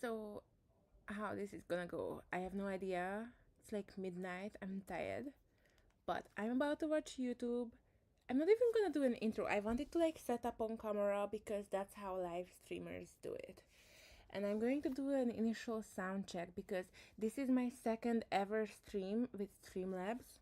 So, how this is gonna go, I have no idea. It's like midnight, I'm tired, but I'm about to watch YouTube. I'm not even gonna do an intro. I wanted to like set up on camera because that's how live streamers do it. And I'm going to do an initial sound check because this is my second ever stream with Streamlabs.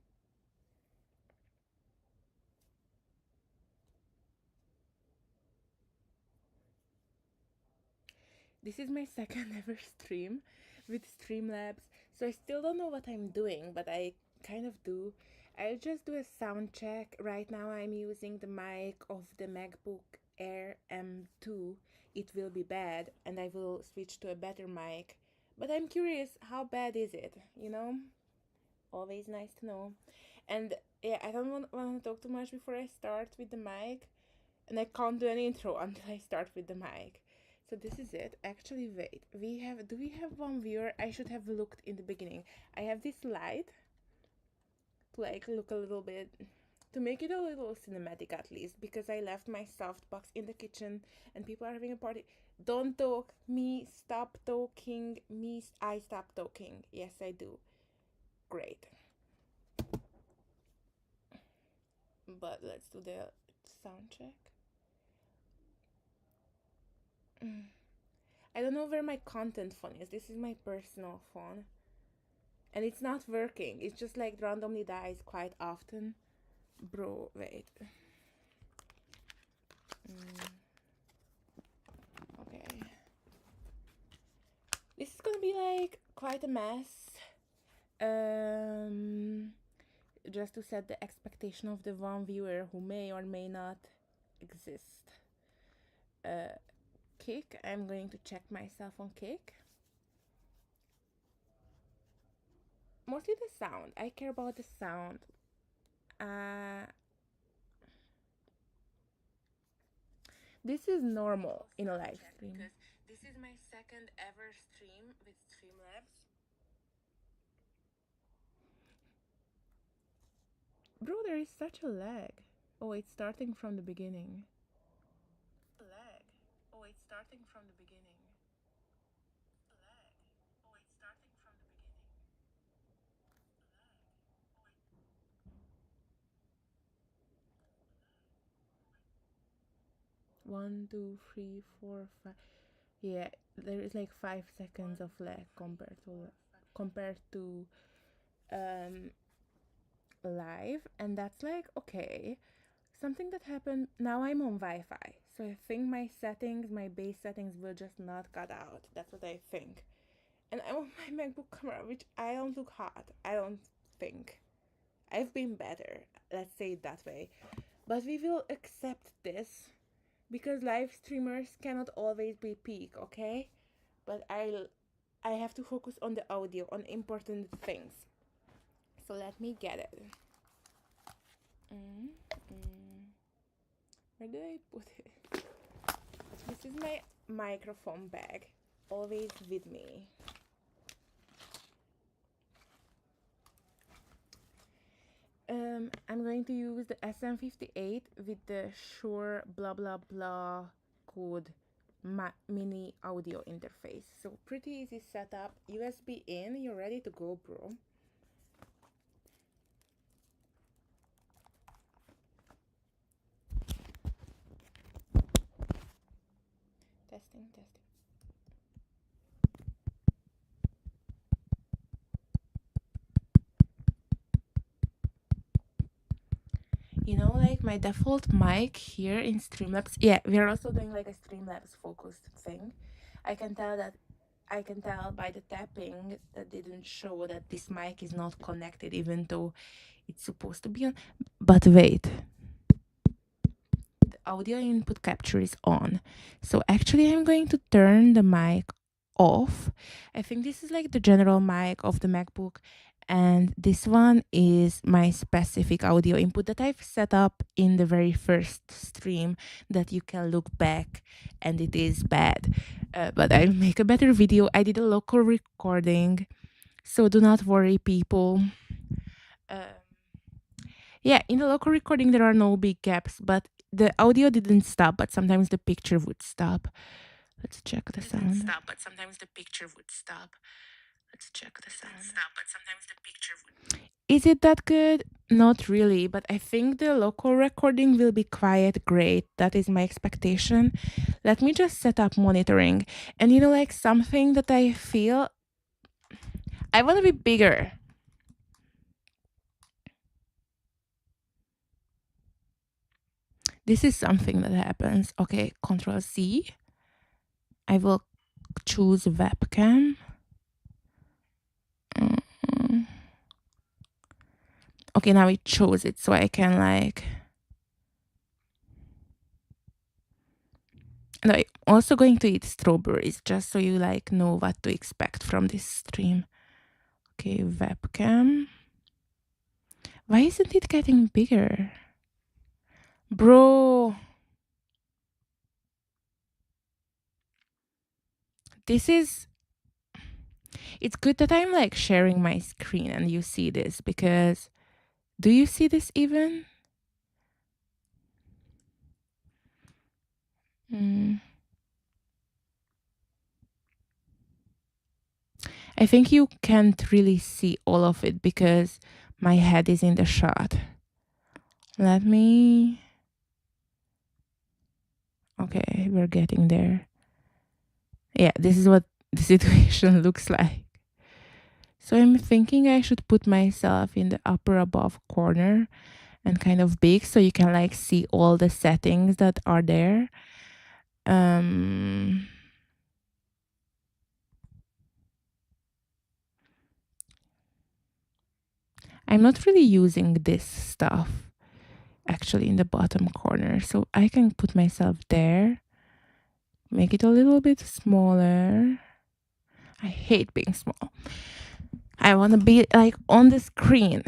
This is my second ever stream with Streamlabs, so I still don't know what I'm doing, but I kind of do. I'll just do a sound check. Right now, I'm using the mic of the MacBook Air M2. It will be bad, and I will switch to a better mic. But I'm curious, how bad is it? You know? Always nice to know. And yeah, I don't want to talk too much before I start with the mic, and I can't do an intro until I start with the mic. So this is it. Actually, wait. Do we have one viewer? I should have looked in the beginning. I have this light to like look a little bit to make it a little cinematic at least because I left my softbox in the kitchen and people are having a party. Don't talk. Me stop talking. I stop talking. Yes, I do. Great. But let's do the sound check. I don't know where my content phone is. This is my personal phone. And it's not working. It's just like randomly dies quite often. Bro, wait. Mm, okay. This is gonna be like quite a mess. Um, just to set the expectation of the one viewer who may or may not exist. Kick. I'm going to check myself on Kick. Mostly the sound. I care about the sound. Uh, this is normal in a live stream. Because this is my second ever stream with Streamlabs. Bro, there is such a lag. Oh, it's starting from the beginning. Lag. Oh, it's starting from the beginning. Lag. Oh, it's starting from the beginning. One, two, three, four, five. Yeah, there is like 5 seconds of lag compared to um live, and that's like okay. Something that happened now I'm on Wi-Fi, so I think my settings, my base settings will just not cut out. That's what I think. And I'm on my MacBook camera, which I don't look hot. I don't think. I've been better. Let's say it that way. But we will accept this because live streamers cannot always be peak, okay? But I have to focus on the audio, on important things. So let me get it. Mm, mm. Where did I put it? This is my microphone bag, always with me. I'm going to use the SM58 with the Shure blah blah blah code mini audio interface. So pretty easy setup. USB in, you're ready to go, bro. Testing, testing. You know, like my default mic here in Streamlabs. Yeah, we're also doing like a Streamlabs focused thing. I can tell that I can tell by the tapping that didn't show that this mic is not connected, even though it's supposed to be on. But wait, the audio input capture is on. So actually, I'm going to turn the mic off. I think this is like the general mic of the MacBook, and this one is my specific audio input that I've set up in the very first stream that you can look back and it is bad. But I'll make a better video. I did a local recording, so do not worry, people. Um, yeah, in the local recording, there are no big gaps, but the audio didn't stop, but sometimes the picture would stop. Let's check the sound. Stop, but sometimes the picture would stop. Let's check the sound. Stop, but sometimes the picture would. Is it that good? Not really, but I think the local recording will be quite great. That is my expectation. Let me just set up monitoring. And like something that I feel I want to be bigger. This is something that happens. Okay, Control C. I will choose webcam. Okay, now it chose it, so I can like. And I'm also going to eat strawberries just so you like know what to expect from this stream. Okay, webcam. Why isn't it getting bigger? Bro. This is. It's good that I'm like sharing my screen and you see this because. Do you see this even? I think you can't really see all of it because my head is in the shot. Let me. Okay, we're getting there. Yeah, this is what the situation looks like. So I'm thinking I should put myself in the upper above corner and kind of big so you can like see all the settings that are there. I'm not really using this stuff actually in the bottom corner. So I can put myself there, make it a little bit smaller. I hate being small. I want to be like on the screen,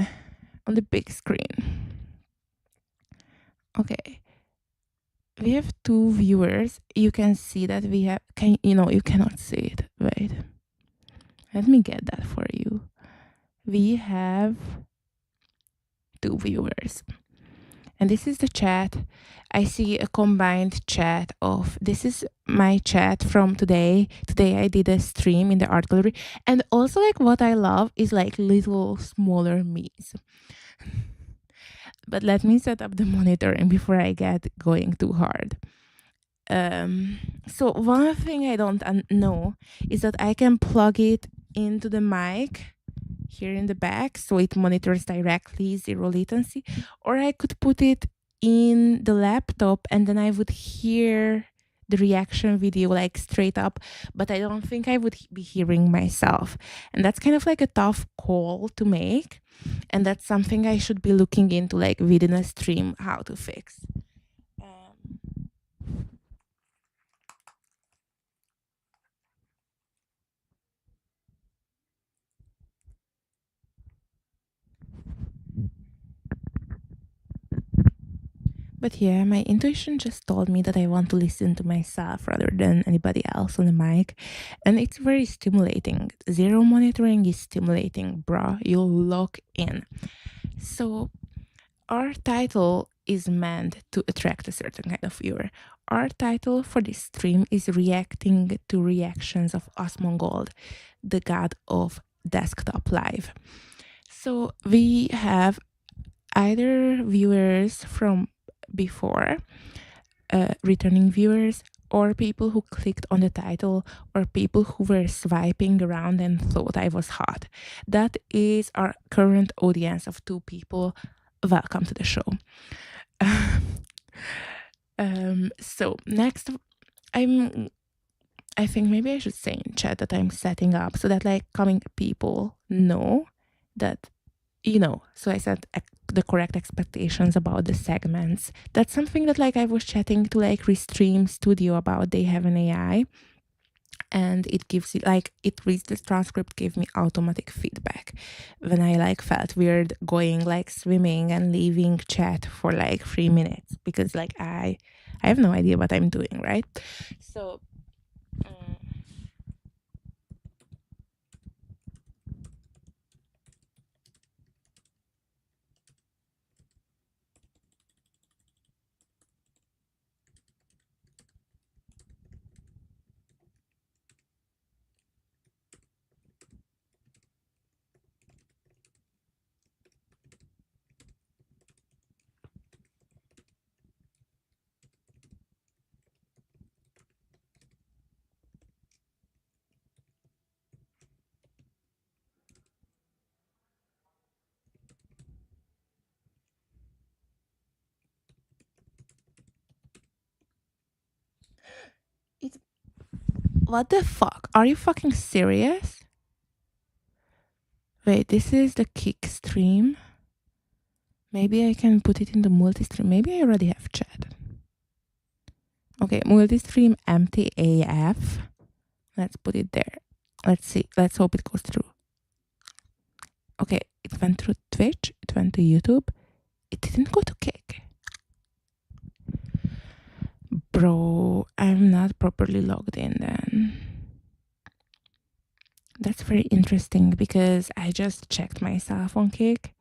on the big screen. Okay. We have 2 viewers. You can see that we have, you cannot see it. Wait. Let me get that for you. We have 2 viewers. And this is the chat. I see a combined chat of, this is my chat from today. Today I did a stream in the art gallery. And also like what I love is like little smaller me's. But let me set up the monitoring before I get going too hard. So one thing I don't know is that I can plug it into the mic here in the back so it monitors directly, 0 latency, or I could put it in the laptop and then I would hear the reaction video like straight up, but I don't think I would be hearing myself. And that's kind of like a tough call to make. And that's something I should be looking into like within a stream how to fix. But yeah, my intuition just told me that I want to listen to myself rather than anybody else on the mic. And it's very stimulating. 0 monitoring is stimulating, bruh. You'll lock in. So our title is meant to attract a certain kind of viewer. Our title for this stream is reacting to reactions of asmongold, the god of desktop live. So we have either viewers from before, returning viewers, or people who clicked on the title, or people who were swiping around and thought I was hot. That is our current audience of 2 people. Welcome to the show. So next, I think maybe I should say in chat that I'm setting up so that like coming people know that, so I set the correct expectations about the segments. That's something that like I was chatting to like Restream Studio about. They have an AI and it gives it like, it reads the transcript, gave me automatic feedback when I like felt weird going like swimming and leaving chat for like 3 minutes because like I have no idea what I'm doing, right? So What the fuck? Are you fucking serious? Wait, this is the kick stream. Maybe I can put it in the multi-stream. Maybe I already have chat. Okay, multi-stream empty AF. Let's put it there. Let's see. Let's hope it goes through. Okay, it went through Twitch. It went to YouTube. It didn't go to Kick. Bro, I'm not properly logged in then. That's very interesting because I just checked myself on Kick.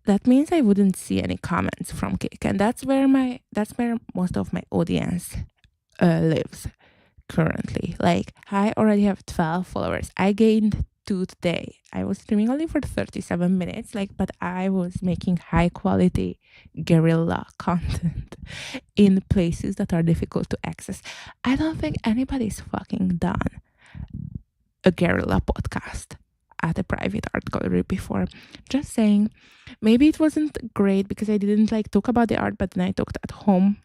That means I wouldn't see any comments from Kick, and that's where most of my audience lives currently. Like, I already have 12 followers. I gained 2 today. I was streaming only for 37 minutes, but I was making high quality guerrilla content in places that are difficult to access. I don't think anybody's fucking done a guerrilla podcast at a private art gallery before. Just saying, maybe it wasn't great because I didn't talk about the art, but then I talked at home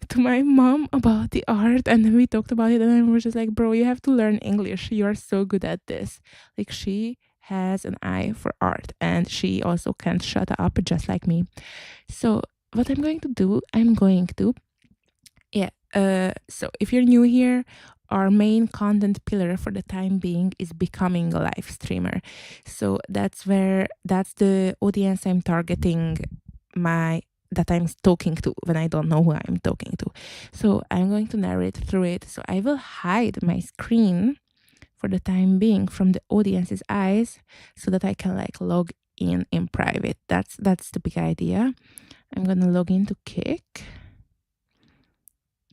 to my mom about the art, and then we talked about it, and I was just like, bro, you have to learn English. You are so good at this. She has an eye for art, and she also can't shut up just like me. So what I'm going to do, so if you're new here, our main content pillar for the time being is becoming a live streamer. So that's the audience I'm targeting that I'm talking to when I don't know who I'm talking to. So I'm going to narrate through it. So I will hide my screen for the time being from the audience's eyes so that I can log in private. That's the big idea. I'm gonna log into Kick.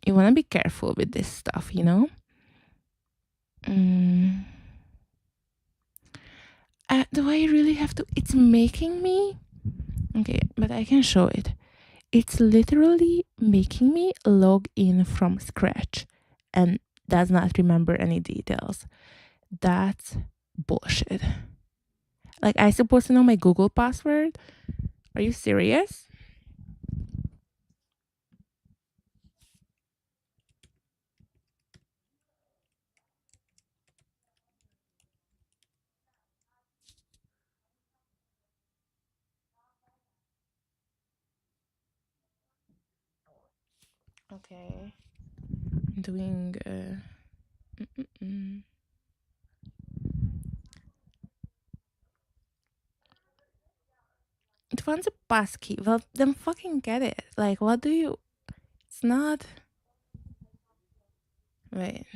You want to be careful with this stuff, you know? Do I really have to? It's making me... Okay, but I can show it. It's literally making me log in from scratch and does not remember any details. That's bullshit. I supposed to know my Google password? Are you serious? Okay. I'm doing... It wants a passkey. Well, then fucking get it. What do you... It's not... Wait.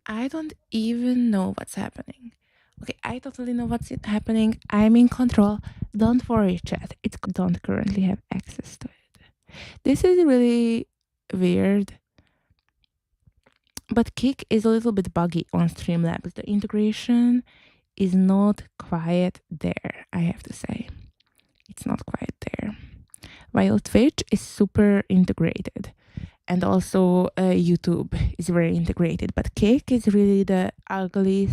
I don't even know what's happening. Okay, I totally know what's happening. I'm in control. Don't worry, chat. It's don't currently have access to it. This is really weird. But Kick is a little bit buggy on Streamlabs. The integration is not quite there, I have to say. It's not quite there. While Twitch is super integrated. And also YouTube is very integrated. But Kick is really the ugly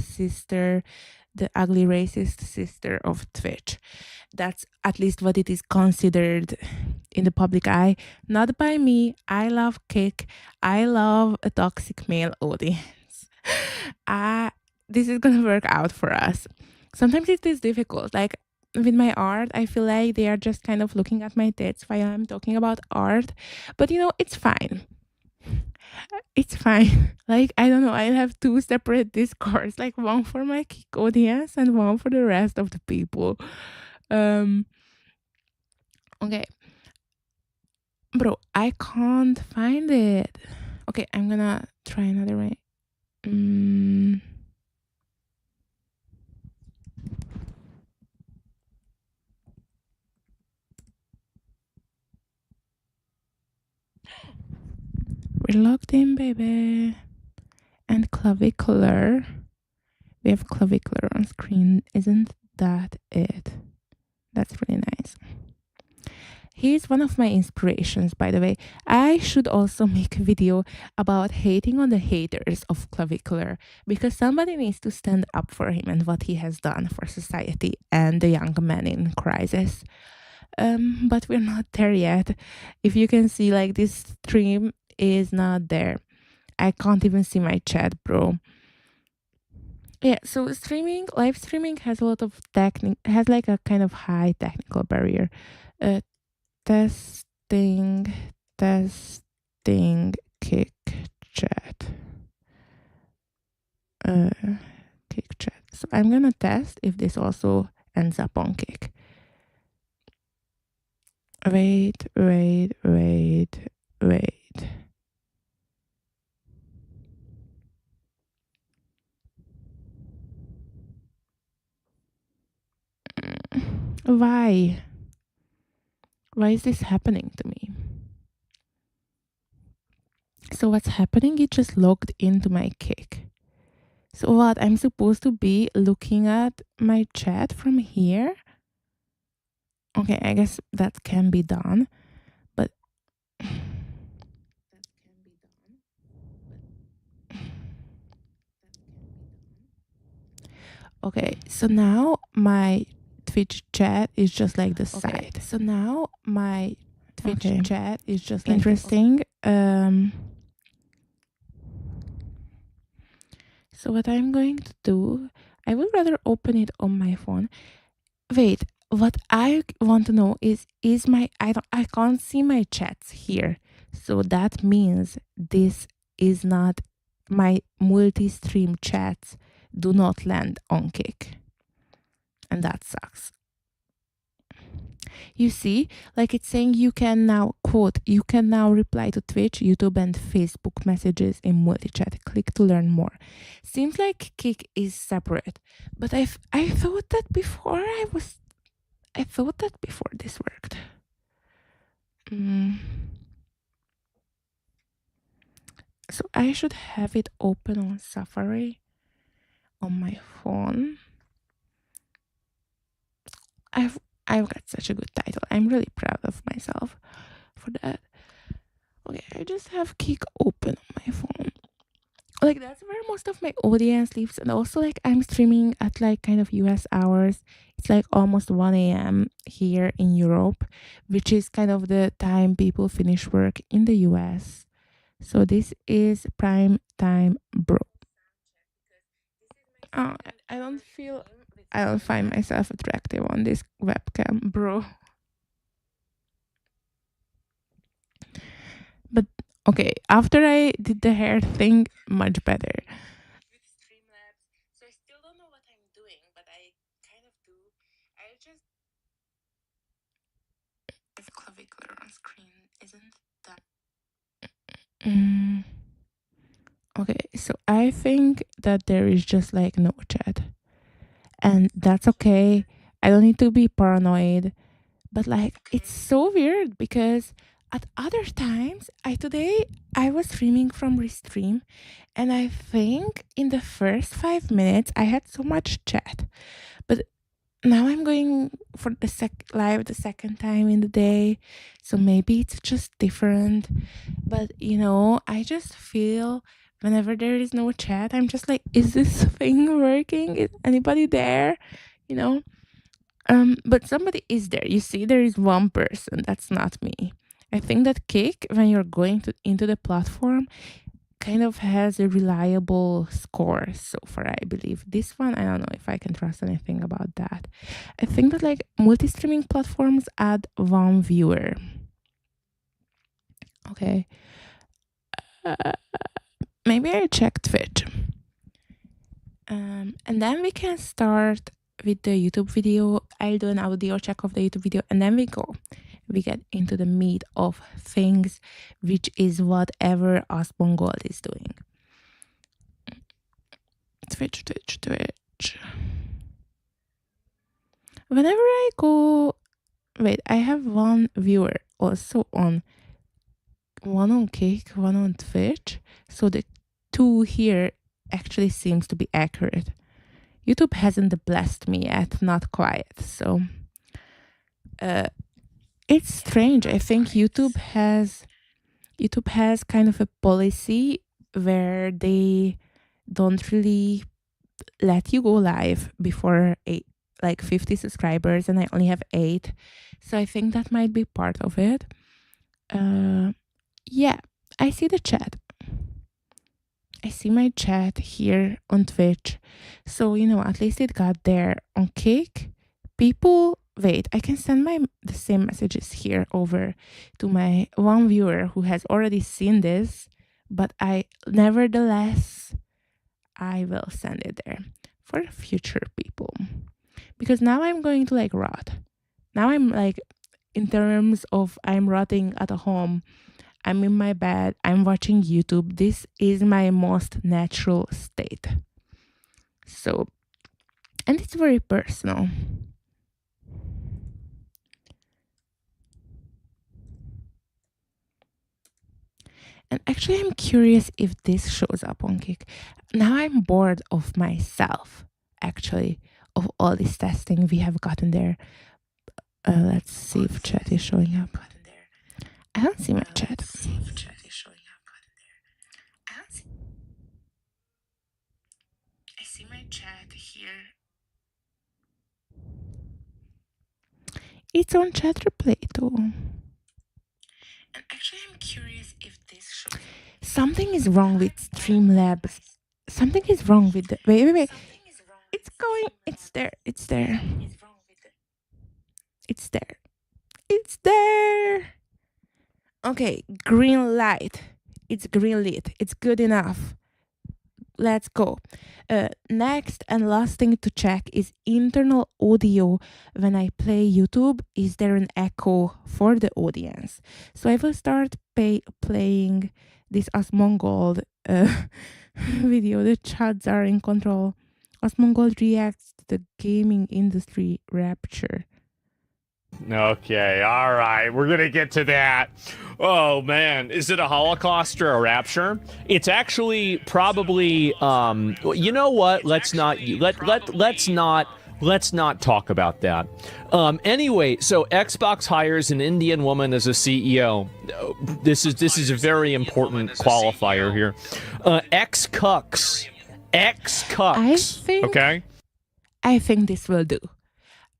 racist sister of Twitch. That's at least what it is considered in the public eye. Not by me. I love Kick. I love a toxic male audience. This is gonna work out for us. Sometimes it is difficult. With my art, I feel like they are just kind of looking at my tits while I'm talking about art. But it's fine. It's fine. I don't know, I'll have 2 separate discords, one for my Kick audience and one for the rest of the people. Okay. Bro, I can't find it. Okay, I'm gonna try another way. We're logged in, baby. And clavicular. We have clavicular on screen. Isn't that it? That's really nice. He's one of my inspirations, by the way. I should also make a video about hating on the haters of clavicular, because somebody needs to stand up for him and what he has done for society and the young men in crisis. But we're not there yet. If you can see, this stream is not there. I can't even see my chat, bro. Yeah, so live streaming has a lot of has like a kind of high technical barrier. Uh, testing, testing, kick chat. Uh, kick chat. So I'm gonna test if this also ends up on kick. Wait. Why? Why is this happening to me? So what's happening? It just logged into my kick. So what? I'm supposed to be looking at my chat from here? Okay, I guess that can be done, but okay, so now my Twitch chat is just like the side. So now my Twitch chat is just like interesting. So what I'm going to do, I would rather open it on my phone. Wait, what I want to know is my I can't see my chats here. So that means this is not my multi-stream chats do not land on Kick. And that sucks. You see, like it's saying you can now, quote, you can now reply to Twitch, YouTube, and Facebook messages in multi-chat. Click to learn more. Seems like Kick is separate, but I thought that before this worked. So I should have it open on Safari on my phone. I've got such a good title. I'm really proud of myself for that. Okay, I just have Kick open on my phone. Like that's where most of my audience lives, and also like I'm streaming at like kind of US hours. It's like almost 1 a.m. here in Europe, which is kind of the time people finish work in the US. So this is prime time, bro. Oh, I don't find myself attractive on this webcam, bro. But okay, after I did the hair thing, much better. So I still don't know what I'm doing, but I kind of do. I just the clavicular on screen isn't that. Okay, so I think that there is just like no chat, and that's okay. I don't need to be paranoid, but like it's so weird because at other times, today I was streaming from Restream, and I think in the first 5 minutes I had so much chat, but now I'm going for the live the second time in the day, so maybe it's just different. But I just feel whenever there is no chat, I'm just like, is this thing working? Is anybody there? You know. But somebody is there. You see, there is one person. That's not me. I think that Kick, when you're going into the platform, kind of has a reliable score so far, I believe. This one, I don't know if I can trust anything about that. I think that like multi-streaming platforms add one viewer. Okay. Maybe I check Twitch. And then we can start with the YouTube video. I'll do an audio check of the YouTube video, and then we get into the meat of things, which is whatever asmongold is doing. Twitch. Whenever I go, wait, I have one viewer also one on Kick, one on Twitch. So the two here actually seems to be accurate. YouTube hasn't blessed me yet, not quite. So it's strange. I think YouTube has kind of a policy where they don't really let you go live before 50 subscribers, and I only have 8. So I think that might be part of it. Yeah, I see the chat. I see my chat here on Twitch. So, at least it got there on Kick. People, wait, I can send the same messages here over to my one viewer who has already seen this, but nevertheless, I will send it there for future people. Because now I'm going to rot. Now I'm in terms of I'm rotting at home. I'm in my bed, I'm watching YouTube. This is my most natural state. So, and it's very personal. And actually, I'm curious if this shows up on Kick. Now I'm bored of myself, actually, of all this testing we have gotten there. Let's see if chat is showing up. I don't see my chat. I see my chat here. It's on chat replay too. And actually, I'm curious if this shows. Something is wrong with Streamlabs. Something is wrong with the. Wait. It's going. It's there. It's there. It's there. It's there. Okay, green light. It's green lit. It's good enough. Let's go. Next and last thing to check is internal audio. When I play YouTube, is there an echo for the audience? So I will start playing this asmongold video. The chats are in control. Asmongold reacts to the gaming industry rapture. Okay, all right, we're gonna get to that. Oh man, is it a Holocaust or a rapture? It's actually probably. You know what? Let's not talk about that. Anyway, so Xbox hires an Indian woman as a CEO. This is a very important qualifier here. Ex-cucks. Okay. I think this will do.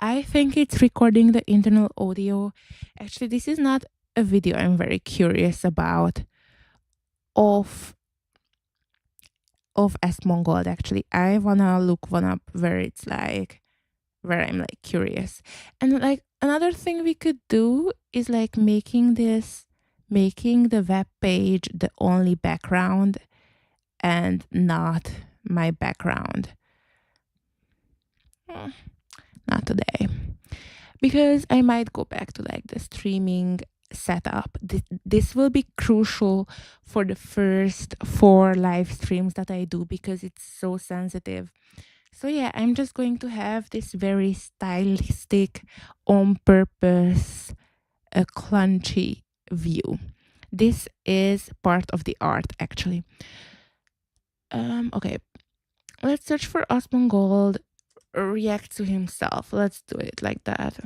I think it's recording the internal audio. Actually, this is not a video I'm very curious about of asmongold. Actually, I wanna look one up where it's where I'm curious. And another thing we could do is making the web page the only background and not my background. Not today, because I might go back to the streaming setup. This will be crucial for the first 4 live streams that I do because it's so sensitive. So yeah, I'm just going to have this very stylistic, on purpose, a clunky view. This is part of the art, actually. Okay, let's search for asmongold react to himself. Let's do it like that.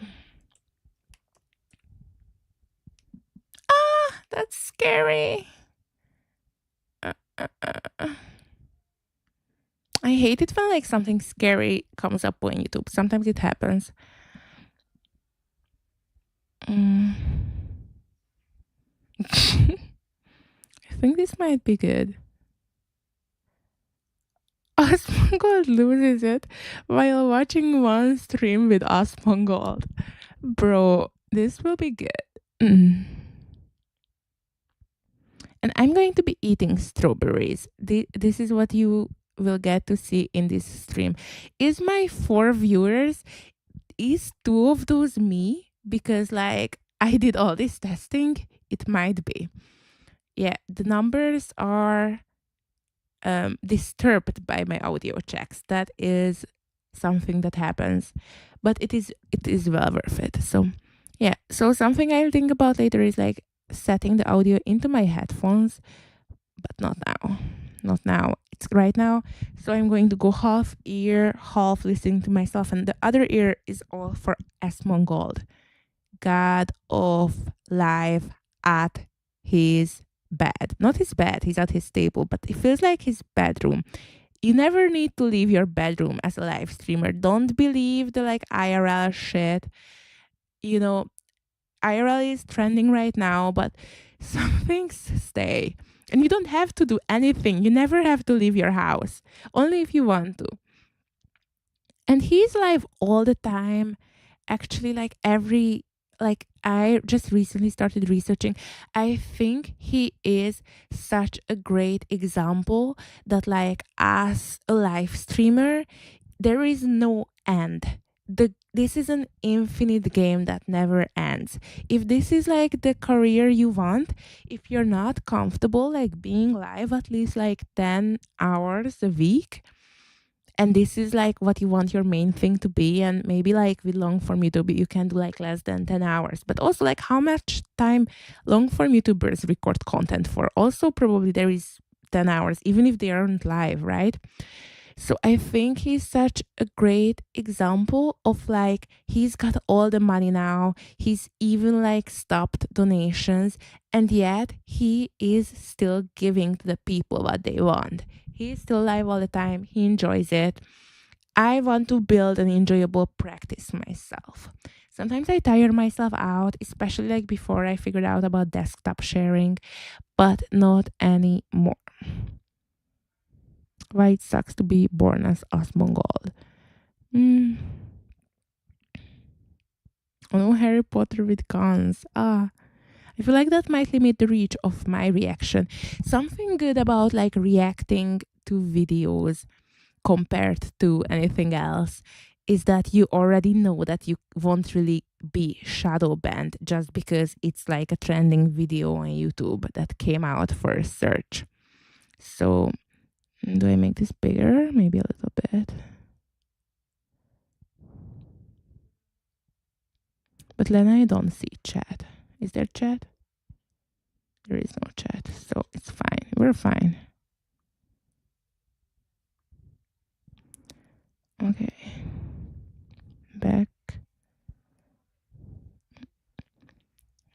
Ah, that's scary. I hate it when something scary comes up on YouTube. Sometimes it happens. I think this might be good. Asmongold loses it while watching one stream with Asmongold. Bro, this will be good. And I'm going to be eating strawberries. This is what you will get to see in this stream. Is my 4 viewers, is 2 of those me? Because I did all this testing. It might be. Yeah, the numbers are disturbed by my audio checks. That is something that happens, but it is well worth it. So yeah, so something I'll think about later is setting the audio into my headphones, but not now. It's right now. So I'm going to go half ear, half listening to myself, and the other ear is all for asmongold, god of life at his bed. Not his bed, he's at his table, but it feels like his bedroom. You never need to leave your bedroom as a live streamer. Don't believe the IRL shit. IRL is trending right now, but some things stay. And you don't have to do anything. You never have to leave your house, only if you want to. And he's live all the time. Actually, like I just recently started researching. I think he is such a great example that, like, as a live streamer, there is no end. This is an infinite game that never ends. If this is like the career you want, if you're not comfortable like being live at least like 10 hours a week, and this is like what you want your main thing to be, and maybe like with long form YouTube you can do like less than 10 hours, but also like how much time long form YouTubers record content for, also probably there is 10 hours even if they aren't live, right? So I think he's such a great example of like he's got all the money now. He's even like stopped donations, and yet he is still giving to the people what they want. He's still live all the time. He enjoys it. I want to build an enjoyable practice myself. Sometimes I tire myself out, especially like before I figured out about desktop sharing, but not anymore. Why it sucks to be born as asmongold. Mm. Oh no, Harry Potter with guns. I feel like that might limit the reach of my reaction. Something good about like reacting to videos compared to anything else is that you already know that you won't really be shadow banned just because it's like a trending video on YouTube that came out for a search. So, do I make this bigger? Maybe a little bit. But then I don't see chat. Is there chat? There is no chat, so it's fine. We're fine. Okay. Back.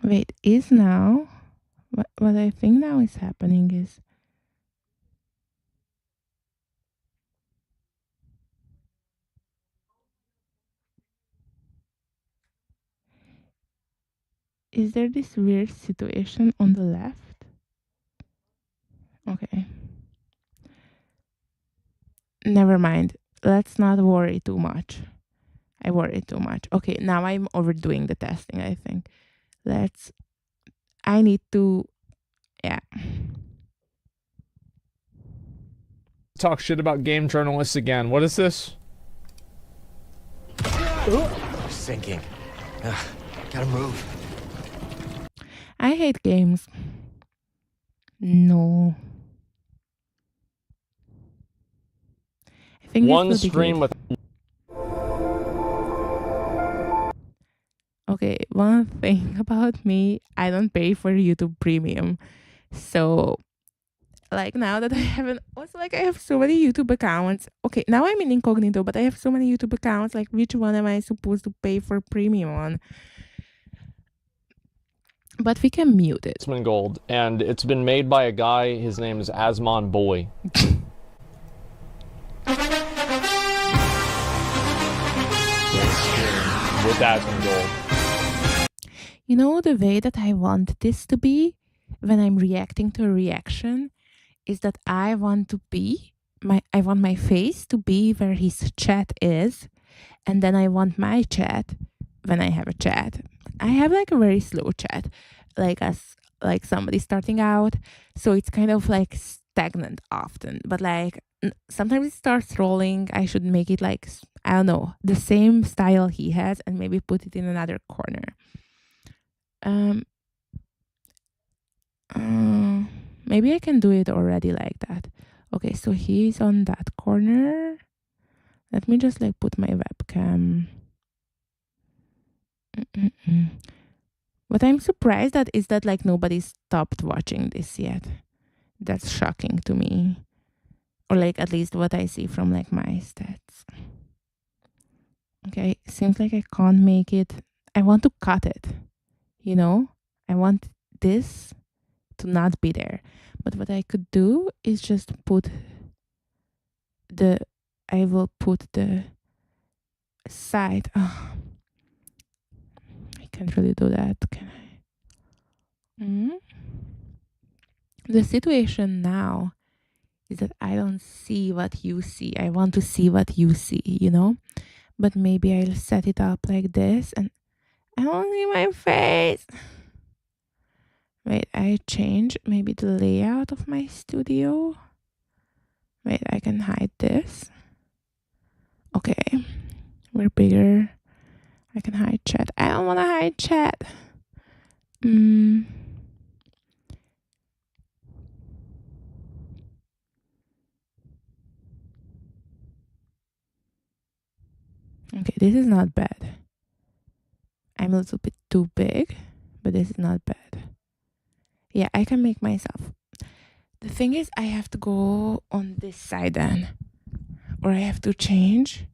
Wait, is now... What I think now is happening is... Is there this weird situation on the left? Okay. Never mind. Let's not worry too much. I worry too much. Okay, now I'm overdoing the testing, I think. I need to... Yeah. Talk shit about game journalists again. What is this? Sinking. Gotta move. I hate games. No. I think One stream with... Okay, one thing about me, I don't pay for YouTube Premium. So, like now that I haven't, also like I have so many YouTube accounts. Okay, now I'm in incognito, but I have so many YouTube accounts. Like, which one am I supposed to pay for premium on? But we can mute it. asmongold, and it's been made by a guy. His name is Asmon Boy. With asmongold. You know, the way that I want this to be when I'm reacting to a reaction is that I want my face to be where his chat is, and then I want my chat when I have a chat. I have like a very slow chat, like somebody starting out, so it's kind of like stagnant often, but like sometimes it starts rolling. I should make it like, I don't know, the same style he has, and maybe put it in another corner. Maybe I can do it already like that. Okay, so he's on that corner. Let me just like put my webcam. What I'm surprised at is that like nobody stopped watching this yet. That's shocking to me. Or like at least what I see from like my stats. Okay, seems like I can't make it. I want to cut it. You know? I want this to not be there. But what I could do is just I will put the side. Oh, I can't really do that, can I? The situation now is that I don't see what you see. I want to see what you see, you know? But maybe I'll set it up like this and I don't see my face. Wait, I change maybe the layout of my studio. Wait, I can hide this. Okay, we're bigger. I can hide chat. I don't want to hide chat. Okay, this is not bad. I'm a little bit too big, but this is not bad. Yeah, I can make myself. The thing is, I have to go on this side then. Or I have to change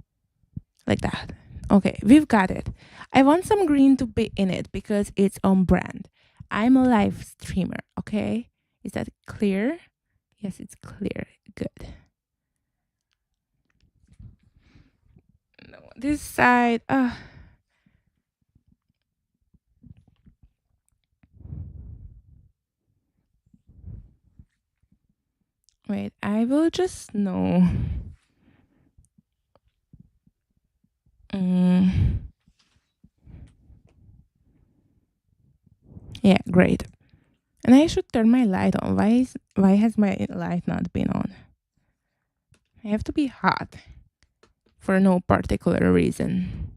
like that. Okay, we've got it. I want some green to be in it because it's on brand. I'm a live streamer, okay? Is that clear? Yes, it's clear. Good. No, this side. Wait, I will just know. Yeah, great. And I should turn my light on. Why has my light not been on? I have to be hot for no particular reason.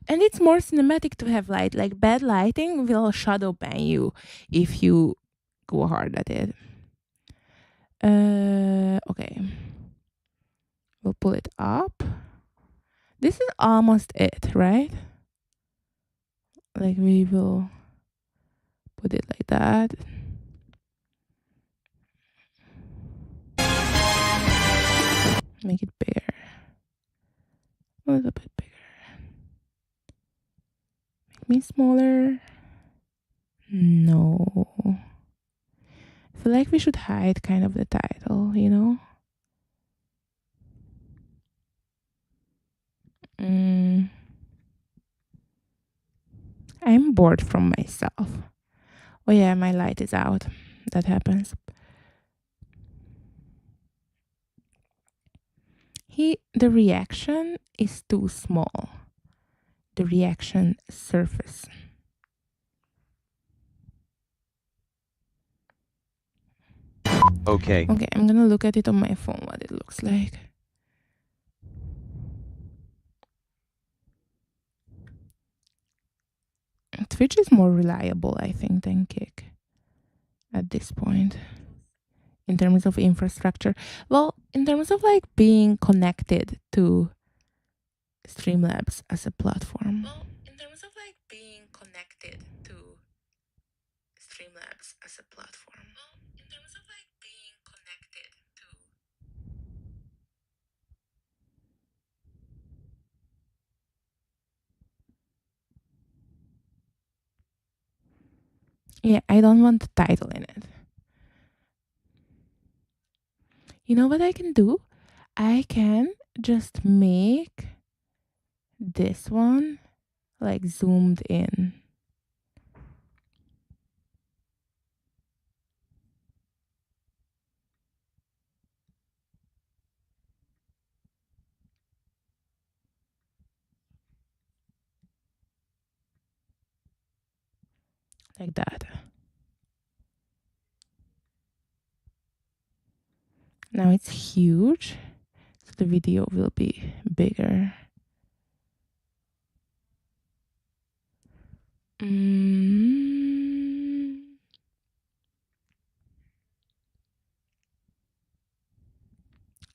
And it's more cinematic to have light. Like bad lighting will shadow ban you if you go hard at it. Okay. We'll pull it up. This is almost it, right? Like we will put it like that. Make it bigger. A little bit bigger. Make me smaller. No. I feel like we should hide kind of the title, you know? I'm bored from myself. Oh yeah, my light is out. That happens. The reaction is too small. The reaction surface. Okay. Okay, I'm gonna look at it on my phone what it looks like. Twitch is more reliable, I think, than Kick at this point in terms of infrastructure. Well, in terms of like being connected to Streamlabs as a platform. Well, in terms of like being connected to Streamlabs as a platform. Well, in terms of like being connected to Yeah, I don't want the title in it. You know what I can do? I can just make this one like zoomed in. Like that. Now it's huge, so the video will be bigger.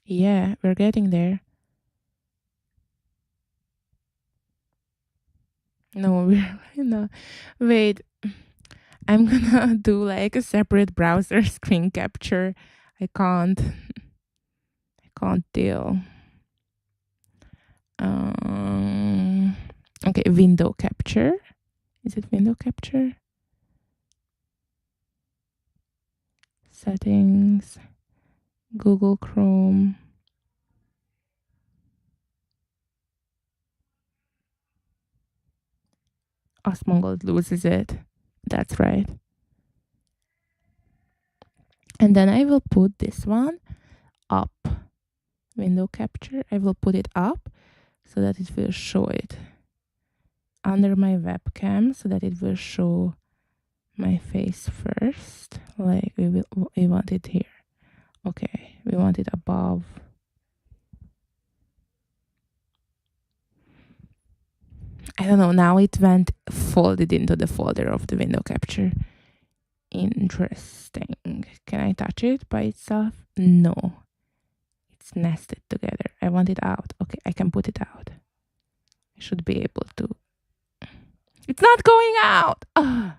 Yeah, we're getting there. No, we're not. Wait, I'm gonna do like a separate browser screen capture. I can't deal. Okay, window capture. Is it window capture? Settings, Google Chrome. Asmongold loses it. That's right. And then I will put this one up. Window capture. I will put it up so that it will show it under my webcam so that it will show my face first. Like we want it here. Okay, we want it above. I don't know, now it went folded into the folder of the window capture. Interesting. Can I touch it by itself? No. It's nested together. I want it out. Okay, I can put it out. I should be able to. It's not going out! Ugh.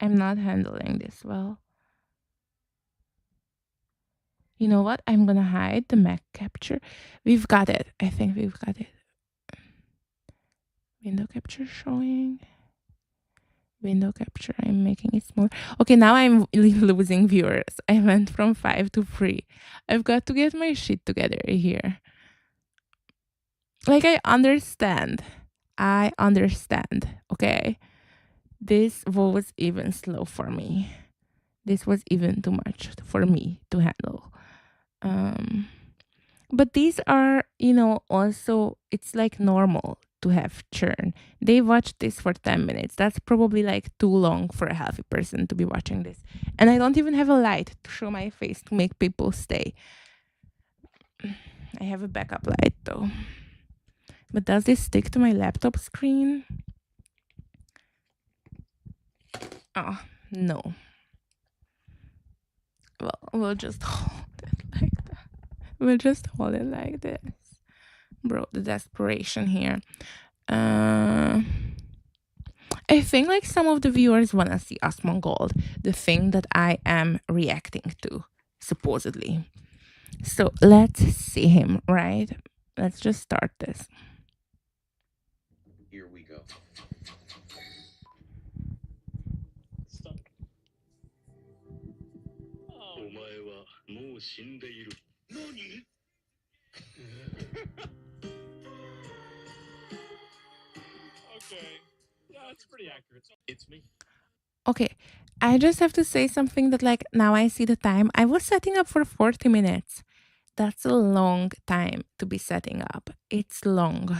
I'm not handling this well. You know what? I'm gonna hide the Mac capture. We've got it. I think we've got it. Window capture showing. Window capture. I'm making it smaller. Okay, now I'm losing viewers. I went from 5 to 3. I've got to get my shit together here. Like, I understand. Okay? This was even slow for me. This was even too much for me to handle. But these are, also, it's like normal to have churn. They watched this for 10 minutes. That's probably like too long for a healthy person to be watching this. And I don't even have a light to show my face to make people stay. I have a backup light though. But does this stick to my laptop screen? Oh, no. Well, we'll just hold it like that. We'll just hold it like this. Bro, the desperation here. I think like some of the viewers want to see asmongold, the thing that I am reacting to, supposedly. So let's see him, right? Let's just start this. Here we go. Stop. Oh. Okay. Yeah, that's pretty accurate. It's me. Okay, I just have to say something that like now I see the time. I was setting up for 40 minutes. That's a long time to be setting up. It's long.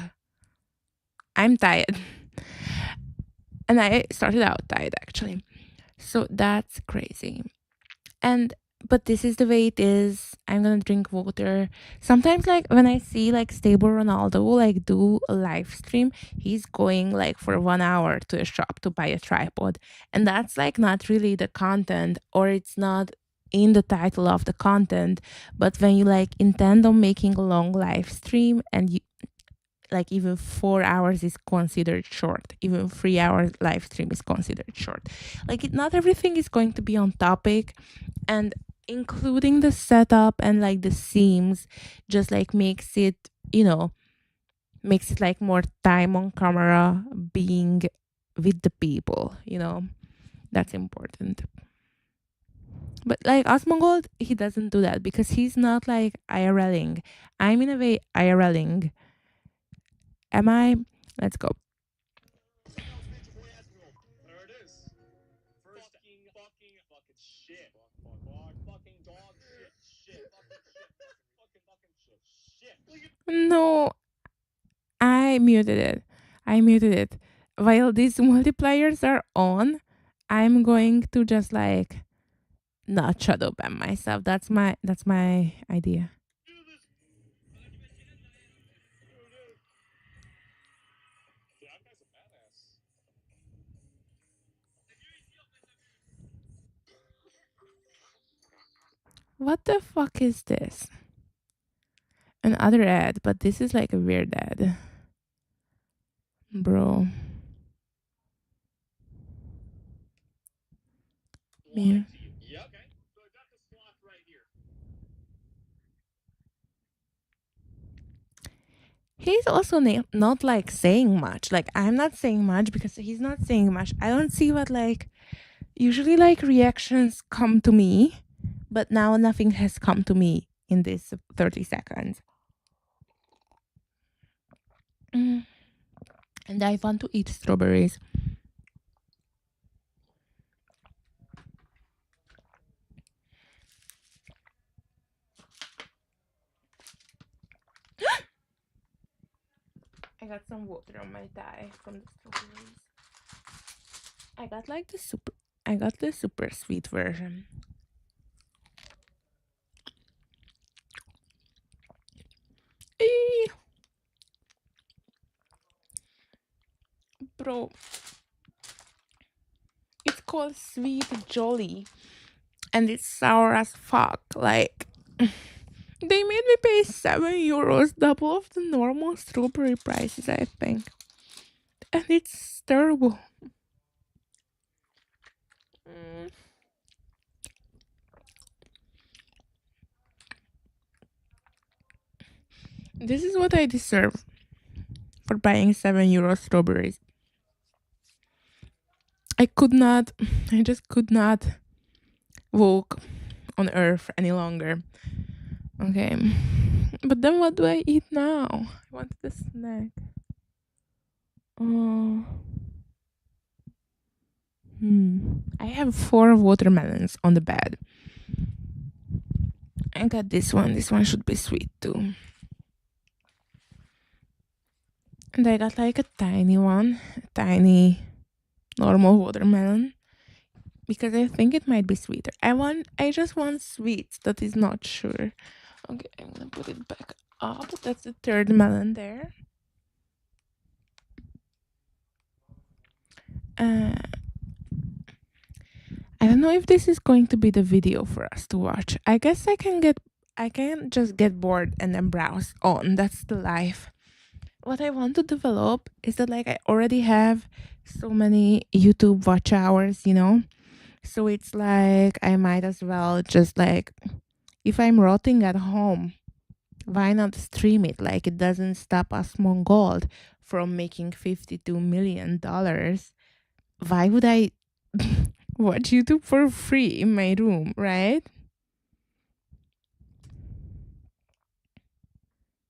I'm tired. And I started out tired actually. So that's crazy. But this is the way it is. I'm gonna drink water. Sometimes like when I see like stable Ronaldo like do a live stream, he's going like for 1 hour to a shop to buy a tripod. And that's like not really the content, or it's not in the title of the content. But when you like intend on making a long live stream and you like even 4 hours is considered short, even 3 hours live stream is considered short. Like not everything is going to be on topic, and including the setup and like the seams just like makes it like more time on camera being with the people. That's important. But like asmongold, he doesn't do that because he's not like IRLing. I'm in a way IRLing. Am I? Let's go. There it is. First fucking shit. Fucking dog shit. Fucking shit. No, I muted it. While these multipliers are on, I'm going to just like not shadow ban myself. That's my idea. What the fuck is this? Another ad, but this is like a weird ad. Bro. Yeah. Yep. Okay. So I got the slot right here. He's also not like saying much. Like I'm not saying much because he's not saying much. I don't see what like usually like reactions come to me, but now nothing has come to me in this 30 seconds. Mm. And I want to eat strawberries. I got some water on my thigh from the strawberries. I got like the super. I got the super sweet version. Eee, bro, it's called Sweet Jolly, and it's sour as fuck. Like they made me pay €7, double of the normal strawberry prices, I think, and it's terrible. Mm. This is what I deserve for buying €7 strawberries. I could not, I just could not walk on earth any longer. Okay. But then what do I eat now? I want the snack. Oh. I have 4 watermelons on the bed. I got this one. This one should be sweet too. And I got like a tiny one, a tiny normal watermelon, because I think it might be sweeter. I just want sweets that is not sure. Okay, I'm gonna put it back up. That's the third melon there. Uh, I don't know if this is going to be the video for us to watch. I guess I can just get bored and then browse on. That's the life. What I want to develop is that like I already have so many YouTube watch hours, you know? So it's like I might as well just like if I'm rotting at home, why not stream it? Like it doesn't stop asmongold from making $52 million. Why would I watch YouTube for free in my room, right?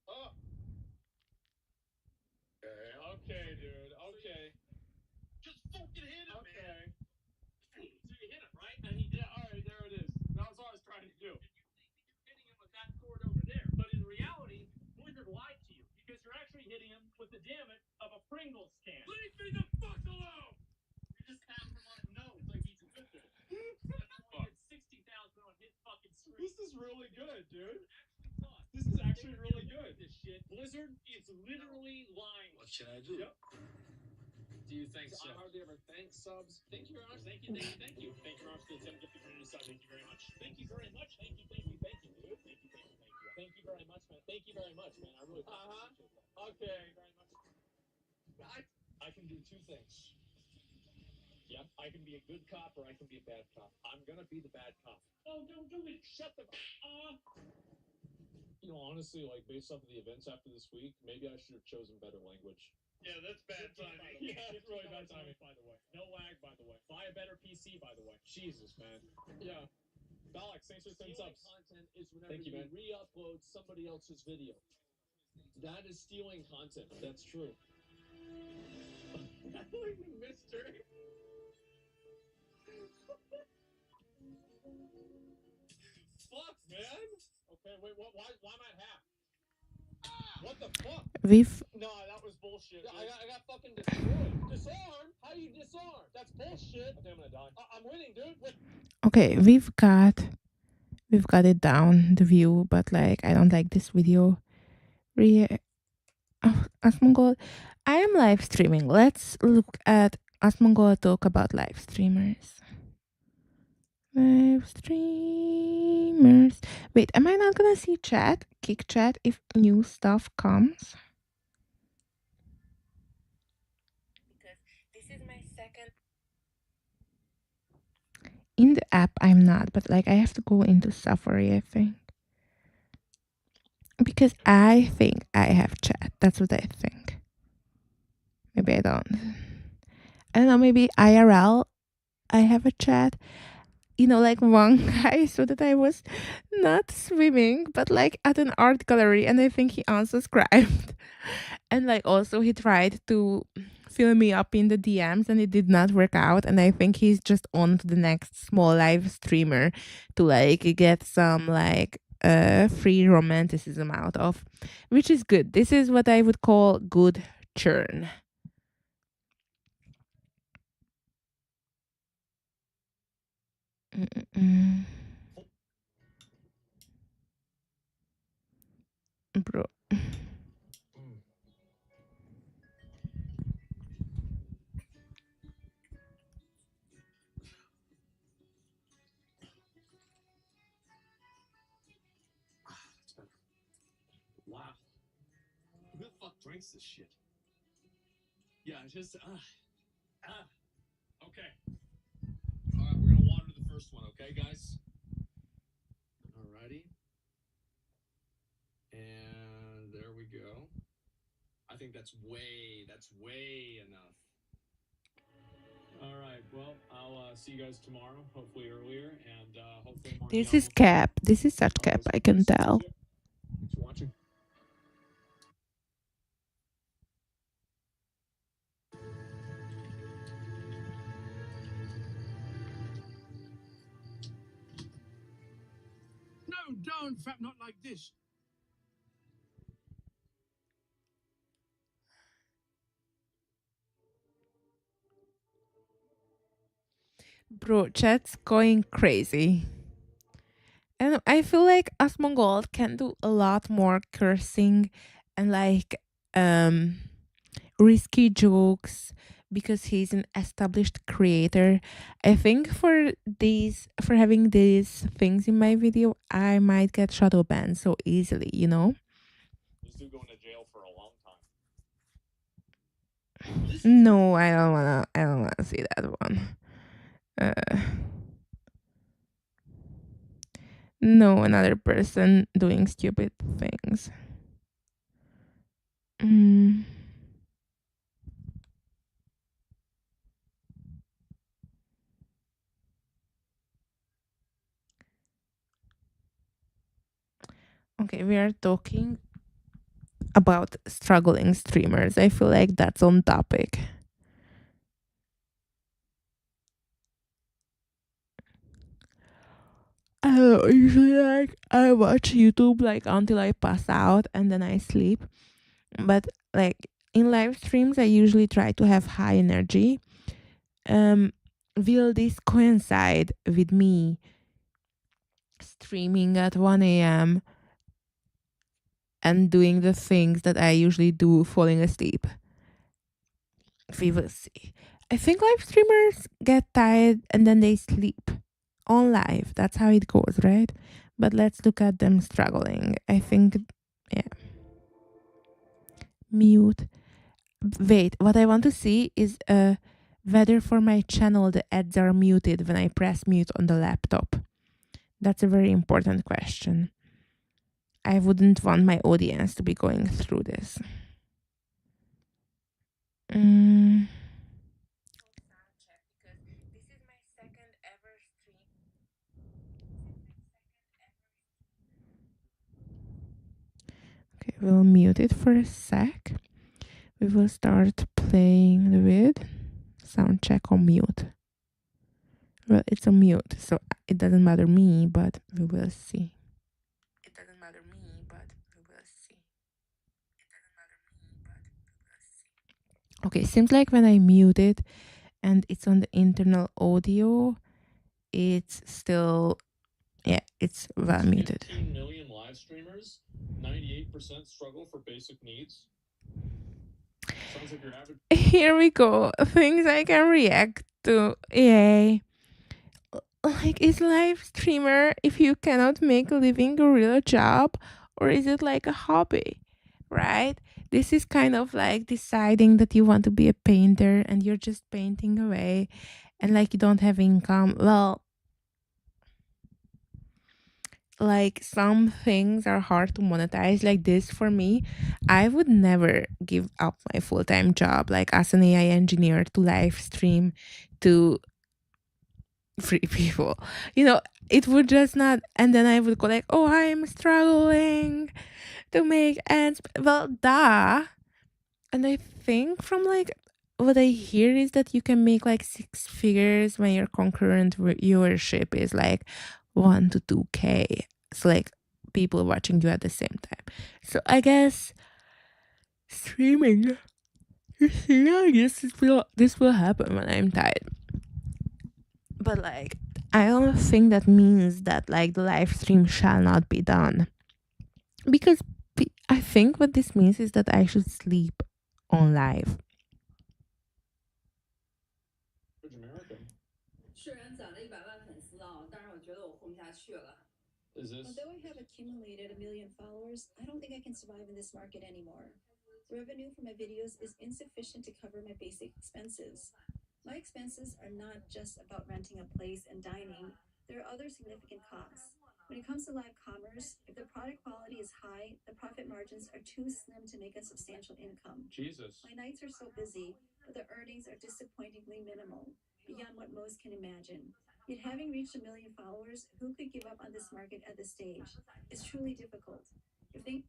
Oh. Okay, dude. Okay. Just fucking hit him, man. So you hit him, right? And he did. All right, there it is. That's what I was trying to do. Hitting him with that sword over there. But in reality, Blizzard lied to you because you're actually hitting him with the damage of a Pringles can. Leave me the fuck alone! You just tap him on the nose like he's a good thing. That's 60,000 on hit fucking streak. This is really good, dude. This is actually really good. This shit. Blizzard is literally lying. What should I do? Yep. Do you thank subs? I hardly ever thank subs. Thank you very much. Thank you, thank you, thank you. Thank you very much for the 10 gifted community sub. Thank you very much. Thank you very much. Thank you, thank you, thank you, dude. Thank you, thank you, thank you. Thank you very much, man. Thank you very much, man. I really appreciate that. Okay. Thank you very much. I can do two things. Yep, I can be a good cop or I can be a bad cop. I'm gonna be the bad cop. Oh, don't do it. Shut the. You know, honestly, like based off of the events after this week, maybe I should have chosen better language. Yeah, that's bad timing. Yeah, that's really bad timing. By the way, no lag. By the way, buy a better PC. By the way, Jesus, man. Yeah, Alex, thanks for 10 subs. Content is whenever you re-upload somebody else's video. That is stealing content. That's true. Like the mystery. Fuck, man. Okay, wait. What? Why am I half? What the fuck? No, that was bullshit. Yeah, I got fucking destroyed. Disarm? How do you disarm? That's bullshit. I think I'm gonna die. I'm winning, dude. Wait. Okay, we've got it down the view, but like I don't like this video. Asmongold, I am live streaming. Let's look at Asmongold talk about live streamers. Live streamers. Wait, am I not gonna see chat? Kick chat if new stuff comes? Because this is my second. In the app, I'm not, but like I have to go into Safari, I think. Because I think I have chat. That's what I think. Maybe I don't. I don't know, maybe IRL I have a chat. You know, like one guy so that I was not swimming, but like at an art gallery, and I think he unsubscribed. And like also he tried to fill me up in the DMs and it did not work out. And I think he's just on to the next small live streamer to like get some like free romanticism out of, which is good. This is what I would call good churn. Mm-mm. Bro. That's better. Wow. Who the fuck drinks this shit? Yeah, just okay. All right, we're gonna water the first one, okay, guys? Alrighty. And there we go. I think that's way enough. All right. Well, I'll see you guys tomorrow, hopefully earlier, and hopefully more. This is cap. This is such cap, I can tell. Thanks for watching. No, don't, Fat, not like this. Bro, chat's going crazy. And I feel like asmongold can do a lot more cursing and like risky jokes because he's an established creator. I think for having these things in my video, I might get shadow banned so easily, you know? This dude going to jail for a long time. No, I don't wanna see that one. No, another person doing stupid things. Okay, we are talking about struggling streamers. I feel like that's on topic. Usually like I watch YouTube like until I pass out and then I sleep. But like in live streams I usually try to have high energy. Will this coincide with me streaming at 1 a.m. and doing the things that I usually do falling asleep? We will see. I think live streamers get tired and then they sleep on live. That's how it goes, right? But let's look at them struggling. I think, yeah. Mute. Wait, what I want to see is whether for my channel the ads are muted when I press mute on the laptop. That's a very important question. I wouldn't want my audience to be going through this. Okay, we'll mute it for a sec. We will start playing the vid. Sound check on mute. Well, it's on mute, so it doesn't matter me, but we will see. It doesn't matter me, but we will see. It doesn't matter me, but we will see. Okay, seems like when I mute it and it's on the internal audio, it's still, yeah, it's well muted. 15 million live streamers, 98% struggle for basic needs. Sounds like your average. Here we go. Things I can react to. Yay. Like, is live streamer if you cannot make a living a real job, or is it like a hobby, right? This is kind of like deciding that you want to be a painter and you're just painting away and like you don't have income. Well, like some things are hard to monetize like this. For me, I would never give up my full-time job like as an AI engineer to live stream to free people, you know. It would just not, and then I would go like, oh, I'm struggling to make ends. Well, duh, And I think from like what I hear is that you can make like six figures when your concurrent viewership is like 1 to 2K. It's like people watching you at the same time. So I guess streaming. Yeah, I guess this will happen when I'm tired. But like I don't think that means that like the live stream shall not be done. Because I think what this means is that I should sleep on live. American. 社员攒了100万粉丝啊，但是我觉得我混不下去了。Is this? Although I have accumulated 1 million followers, I don't think I can survive in this market anymore. The revenue from my videos is insufficient to cover my basic expenses. My expenses are not just about renting a place and dining, there are other significant costs. When it comes to live commerce, if the product quality is high, the profit margins are too slim to make a substantial income. Jesus. My nights are so busy, but the earnings are disappointingly minimal, beyond what most can imagine. Yet having reached 1 million followers, who could give up on this market at this stage? It's truly difficult. If they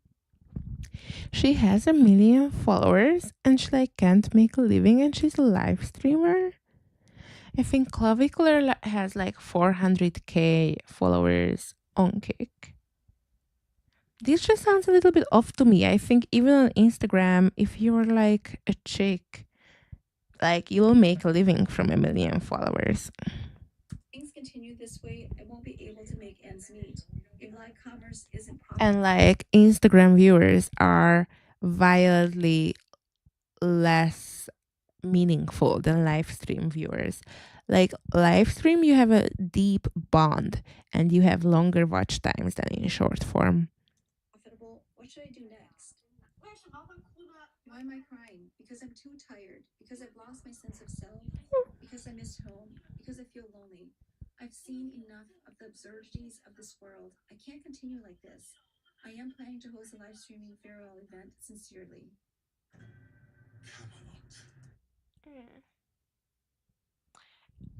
She has 1 million followers and she like can't make a living and she's a live streamer. I think Clavicular has like 400K followers on Kick. This just sounds a little bit off to me. I think even on Instagram, if you're like a chick, like you'll make a living from 1 million followers. things continue this way, I won't be able to make ends meet. If live commerce isn't And profitable, like Instagram viewers are violently less meaningful than live stream viewers. Like live stream, you have a deep bond and you have longer watch times than in short form. what should I do next? Why am I crying? Because I'm too tired. Because I've lost my sense of self. Because I miss home. Because I feel lonely. I've seen enough of the absurdities of this world. I can't continue like this. I am planning to host a live streaming farewell event sincerely.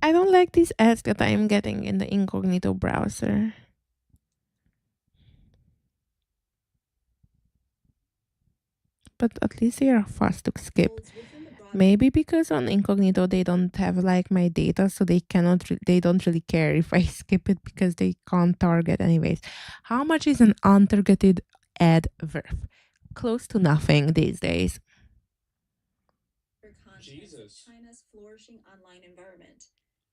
I don't like these ads that I'm getting in the incognito browser. But at least they are fast to skip. Maybe because on incognito they don't have like my data, so they they don't really care if I skip it because they can't target anyways. How much is an untargeted ad worth? Close to nothing these days. Jesus. China's flourishing online environment,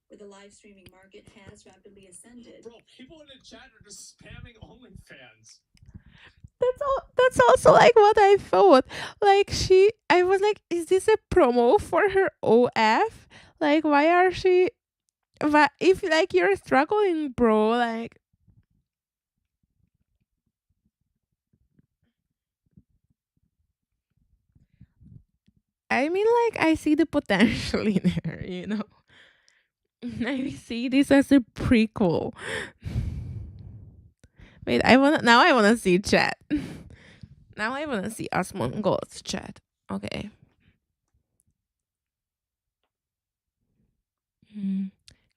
where the live streaming market has rapidly ascended. Bro, people in the chat are just spamming OnlyFans. That's also like what I thought. Like I was like, is this a promo for her OF? Like if like you're struggling, bro, like I mean like I see the potential in her, you know. I see this as a prequel. Wait, I wanna see chat. Now I wanna see asmongold's chat. Okay. Can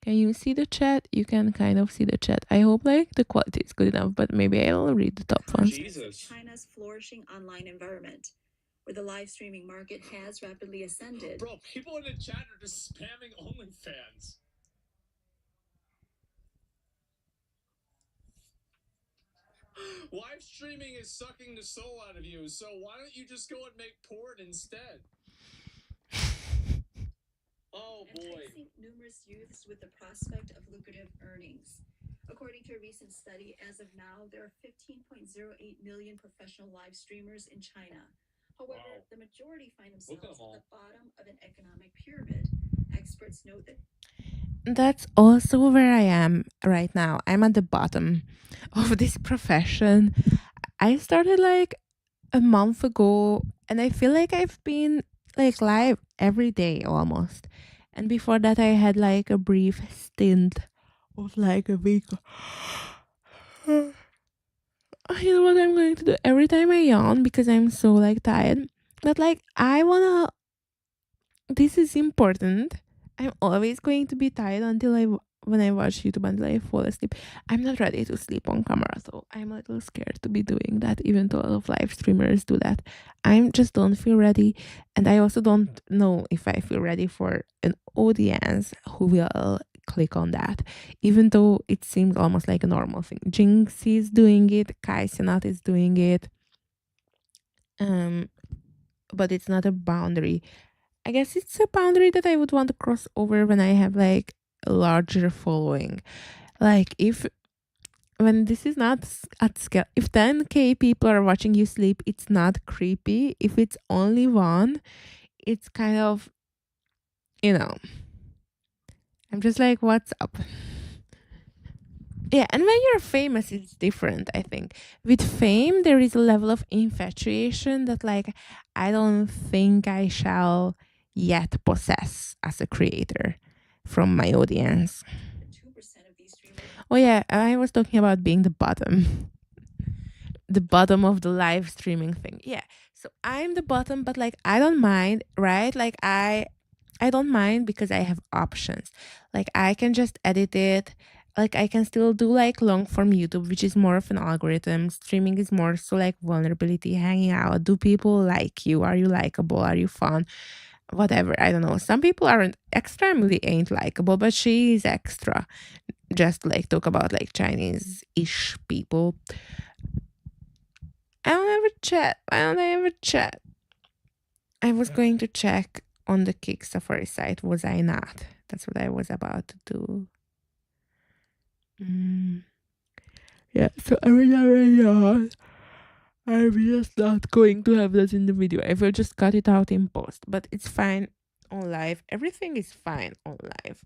you see the chat? You can kind of see the chat. I hope like the quality is good enough, but maybe I'll read the top ones. Jesus. China's flourishing online environment, where the live streaming market has rapidly ascended. Bro, people in the chat are just spamming OnlyFans. Live streaming is sucking the soul out of you, so why don't you just go and make porn instead? Oh boy. Enticing numerous youths with the prospect of lucrative earnings. According to a recent study, as of now, there are 15.08 million professional live streamers in China. However, Wow. the majority find Look themselves at them all. at the bottom of an economic pyramid. Experts note that That's also where I am right now. I'm at the bottom of this profession. I started like a month ago and I feel like I've been like live every day almost. And before that I had like a brief stint of like a week. You know what I'm going to do every time I yawn because I'm so like tired. But like this is important. I'm always going to be tired until I when I watch YouTube until I fall asleep. I'm not ready to sleep on camera, so I'm a little scared to be doing that, even though a lot of live streamers do that. I just don't feel ready, and I also don't know if I feel ready for an audience who will click on that, even though it seems almost like a normal thing. Jinx is doing it, Kai Cenat is doing it, but it's not a boundary. I guess it's a boundary that I would want to cross over when I have like a larger following. Like if when this is not at scale, if 10K people are watching you sleep, it's not creepy. If it's only one, it's kind of, you know, I'm just like, what's up? Yeah, and when you're famous, it's different, I think. With fame, there is a level of infatuation that, like, I don't think I shall yet possess as a creator from my audience. 2% of these streamers. Oh, yeah, I was talking about being the bottom. The bottom of the live streaming thing. Yeah. So I'm the bottom, but like I don't mind, right? Like I don't mind because I have options. Like I can just edit it. Like I can still do like long form YouTube, which is more of an algorithm. Streaming is more so like vulnerability, hanging out. Do people like you? Are you likable? Are you fun? Whatever. I don't know. Some people aren't extremely ain't likable, but she is extra. Just like talk about like Chinese-ish people. I don't ever chat. Why don't I ever chat? I was going to check on the Kick Safari site. Was I not? That's what I was about to do. Yeah, so I will not. I'm just not going to have that in the video. I will just cut it out in post. But it's fine on live. Everything is fine on live.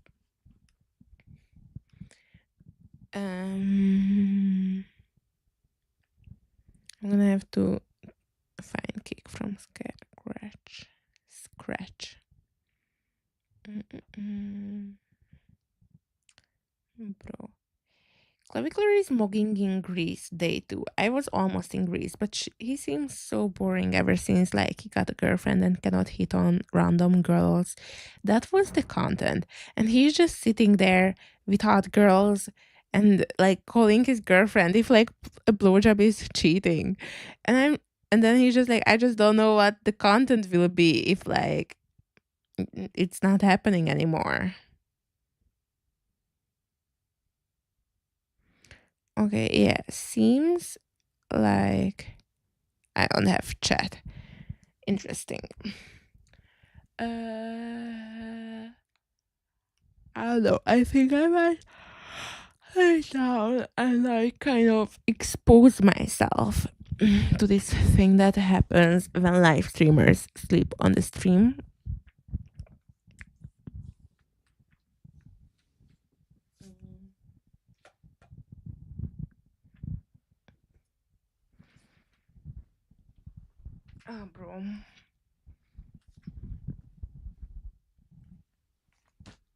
I'm gonna have to find Kick from scratch. Bro. Clavicular is mogging in Greece day 2. I was almost in Greece, but he seems so boring ever since like he got a girlfriend and cannot hit on random girls. That was the content. And he's just sitting there with hot girls and like calling his girlfriend if like a blowjob is cheating. And then he's just like, I just don't know what the content will be if like it's not happening anymore. Okay, yeah, seems like I don't have chat. Interesting. I don't know. I think I might lay down and like kind of expose myself to this thing that happens when live streamers sleep on the stream. Oh, bro.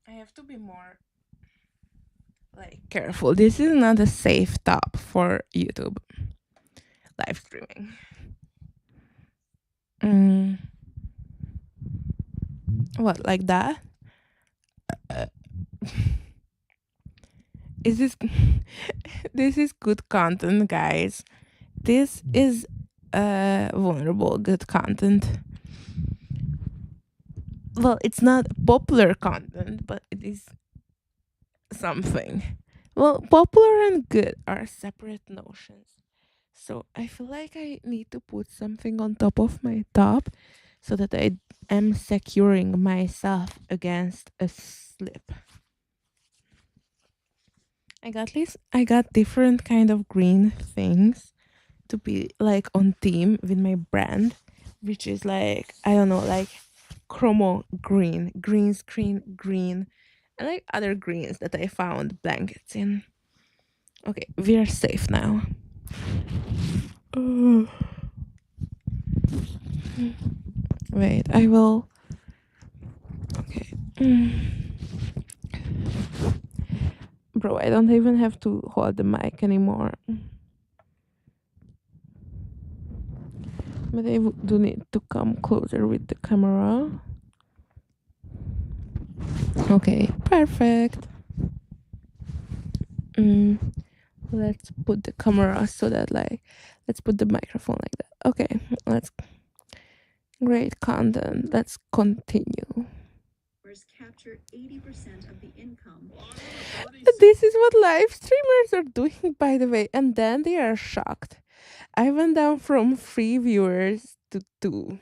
I have to be more like careful. This is not a safe top for YouTube live streaming. What, like that? Is this this is good content, guys. This is vulnerable good content. Well, it's not popular content, but it is something. Well, popular and good are separate notions. So I feel like I need to put something on top of my top so that I am securing myself against a slip. I got different kind of green things to be like on theme with my brand, which is like I don't know, like chromo green screen green, and like other greens that I found blankets in. Okay, we are safe now. Wait, I will. Okay. Bro, I don't even have to hold the mic anymore. But I do need to come closer with the camera. Okay, perfect. Let's put the camera so that like let's put the microphone like that. Okay, let's great content. Let's continue. Capture 80% of the income. This is what live streamers are doing, by the way, and then they are shocked. I went down from 3 viewers to 2,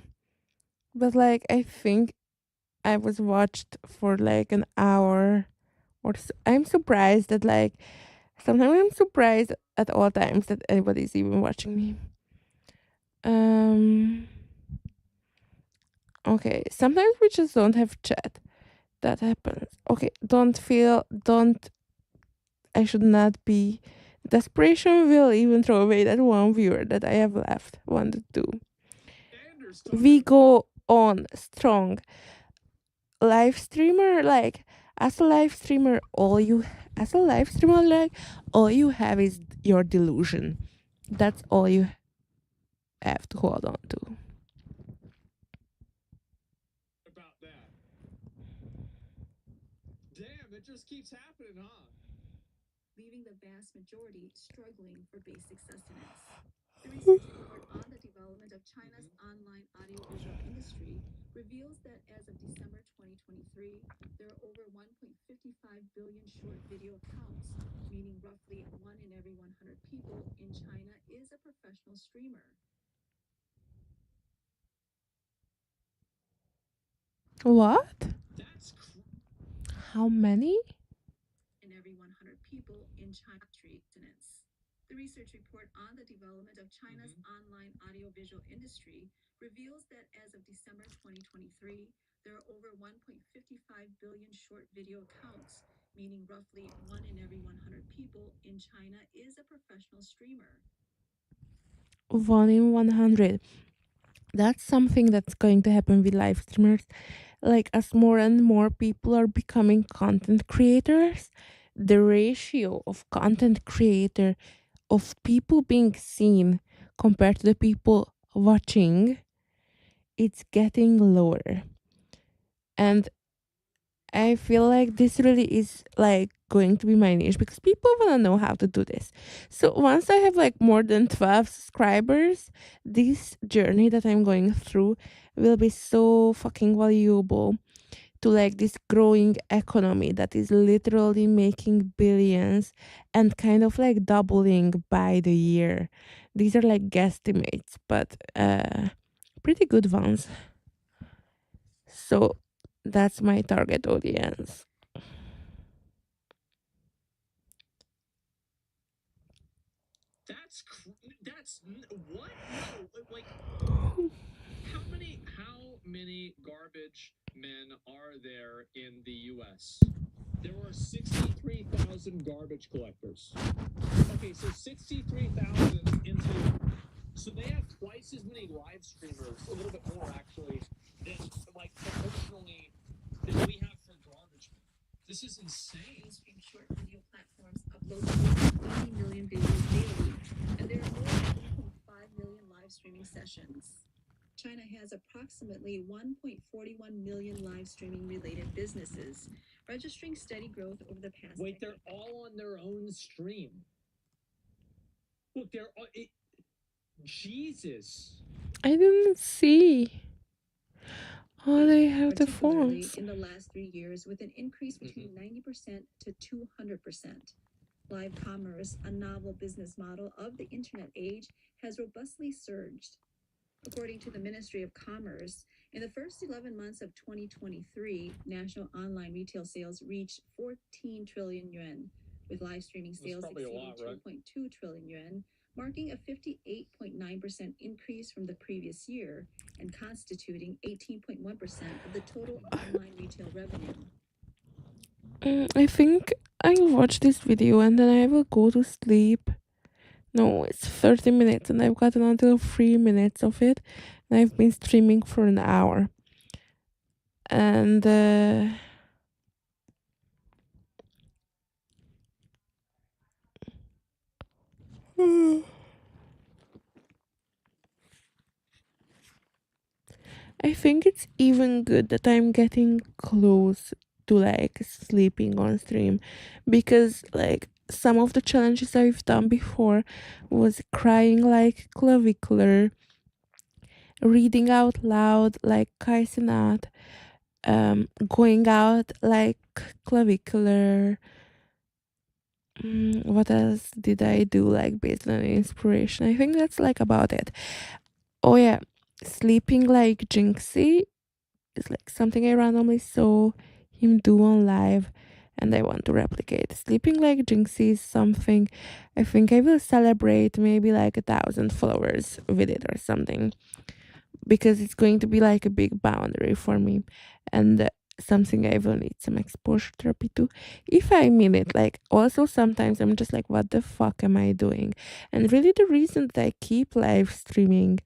but like I think I was watched for like an hour or so. I'm surprised that like sometimes I'm surprised at all times that anybody's even watching me. Okay, sometimes we just don't have chat. That happens. Okay, don't I should not be desperation will even throw away that 1 viewer that I have left. 1 to 2. We go on strong. Live streamer, like as a live streamer, all you have is your delusion. That's all you have to hold on to. About that. Damn, it just keeps happening, huh? Leaving the vast majority struggling for basic sustenance. The research report on the development of China's online audiovisual industry reveals that as of December 2023, there are over 1.55 billion short video accounts, meaning roughly 1 in every 100 people in China is a professional streamer. What? That's How many? In every 100 people in China sustenance. The research report on the development of China's online audiovisual industry reveals that as of December 2023, there are over 1.55 billion short video accounts, meaning roughly 1 in every 100 people in China is a professional streamer. 1 in 100. That's something that's going to happen with live streamers. Like as more and more people are becoming content creators, the ratio of content creator of people being seen compared to the people watching, it's getting lower. And I feel like this really is like going to be my niche because people want to know how to do this. So once I have like more than 12 subscribers, this journey that I'm going through will be so fucking valuable to like this growing economy that is literally making billions and kind of like doubling by the year. These are like guesstimates, but pretty good ones. So that's my target audience. that's what? No, like how many garbage men are there in the U.S.? There are 63,000 garbage collectors. Okay, so 63,000 into. So they have twice as many live streamers, a little bit more actually, than like proportionally than we have for garbage men. This is insane. Mainstream short video platforms upload over 80 million videos daily, and there are more than 1.5 million live streaming sessions. China has approximately 1.41 million live streaming related businesses, registering steady growth over the past Wait, decade. they're all on their own stream. Look, they're all. Jesus. I didn't see. Oh, they have the Particularly phones. in the last 3 years, with an increase between 90% to 200%. Live commerce, a novel business model of the internet age, has robustly surged. According to the Ministry of Commerce, in the first 11 months of 2023, national online retail sales reached 14 trillion yuan, with live streaming sales exceeding 2.2 trillion yuan, marking a 58.9% increase from the previous year and constituting 18.1% of the total online retail revenue. I think I'll watch this video and then I will go to sleep. No, it's 30 minutes and I've gotten until 3 minutes of it. And I've been streaming for an hour. And I think it's even good that I'm getting close to like sleeping on stream because like some of the challenges I've done before was crying like clavicular, reading out loud like Kaisenat, going out like clavicular. What else did I do like based on inspiration? I think that's like about it. Oh yeah, sleeping like Jinxie is like something I randomly saw him do on live and I want to replicate. Sleeping like Jinxie is something I think I will celebrate maybe like 1,000 followers with it or something, because it's going to be like a big boundary for me and something I will need some exposure therapy to if I mean it. Like, also sometimes I'm just like, what the fuck am I doing? And really the reason that I keep live streaming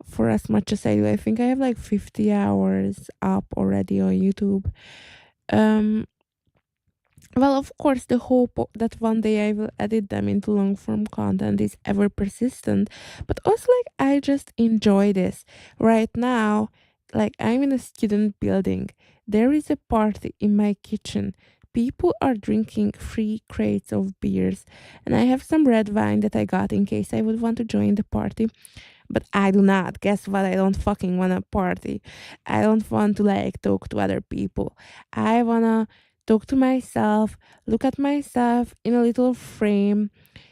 for as much as I do, I think I have like 50 hours up already on YouTube. um well, of course, the hope that one day I will edit them into long form content is ever persistent, but also like I just enjoy this. Right now, like I'm in a student building, there is a party in my kitchen. People are drinking 3 crates of beers, and I have some red wine that I got in case I would want to join the party. But I do not. Guess what? I don't fucking want to party. I don't want to like talk to other people. I want to talk to myself, look at myself in a little frame,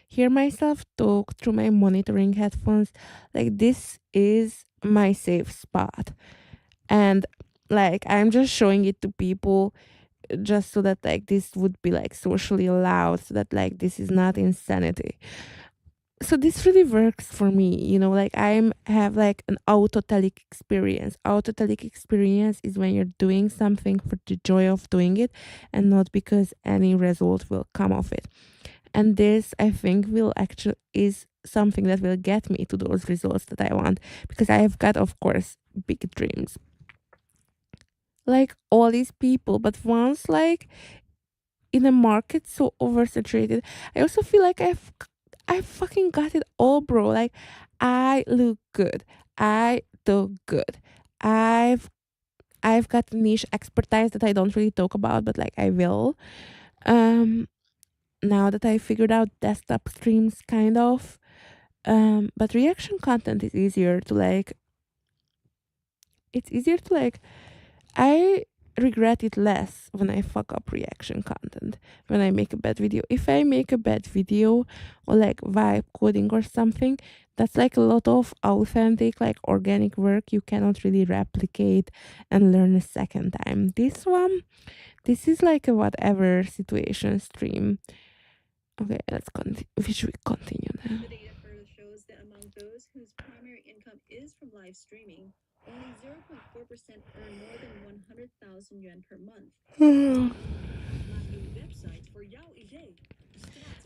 hear myself talk through my monitoring headphones. Like, this is my safe spot. And like, I'm just showing it to people just so that like this would be like socially allowed, so that like this is not insanity. So this really works for me, like I'm have like an autotelic experience. Autotelic experience is when you're doing something for the joy of doing it and not because any result will come of it. And this, I think, will actually is something that will get me to those results that I want, because I have got, of course, big dreams like all these people. But once like in a market so oversaturated, I also feel like I fucking got it all, bro. Like, I look good. I do good. I've I've got niche expertise that I don't really talk about, but like I will. Um Now that I figured out desktop streams kind of. But reaction content is easier to like it's easier to like I regret it less when I fuck up reaction content, when I make a bad video. If I make a bad video or like vibe coding or something, that's like a lot of authentic, like organic work you cannot really replicate and learn a second time. This is like a whatever situation stream. Okay, let's continue. We should continue now. The data further shows that among those whose primary income is from live streaming, only 0.4% earn more than 100,000 yuan per month.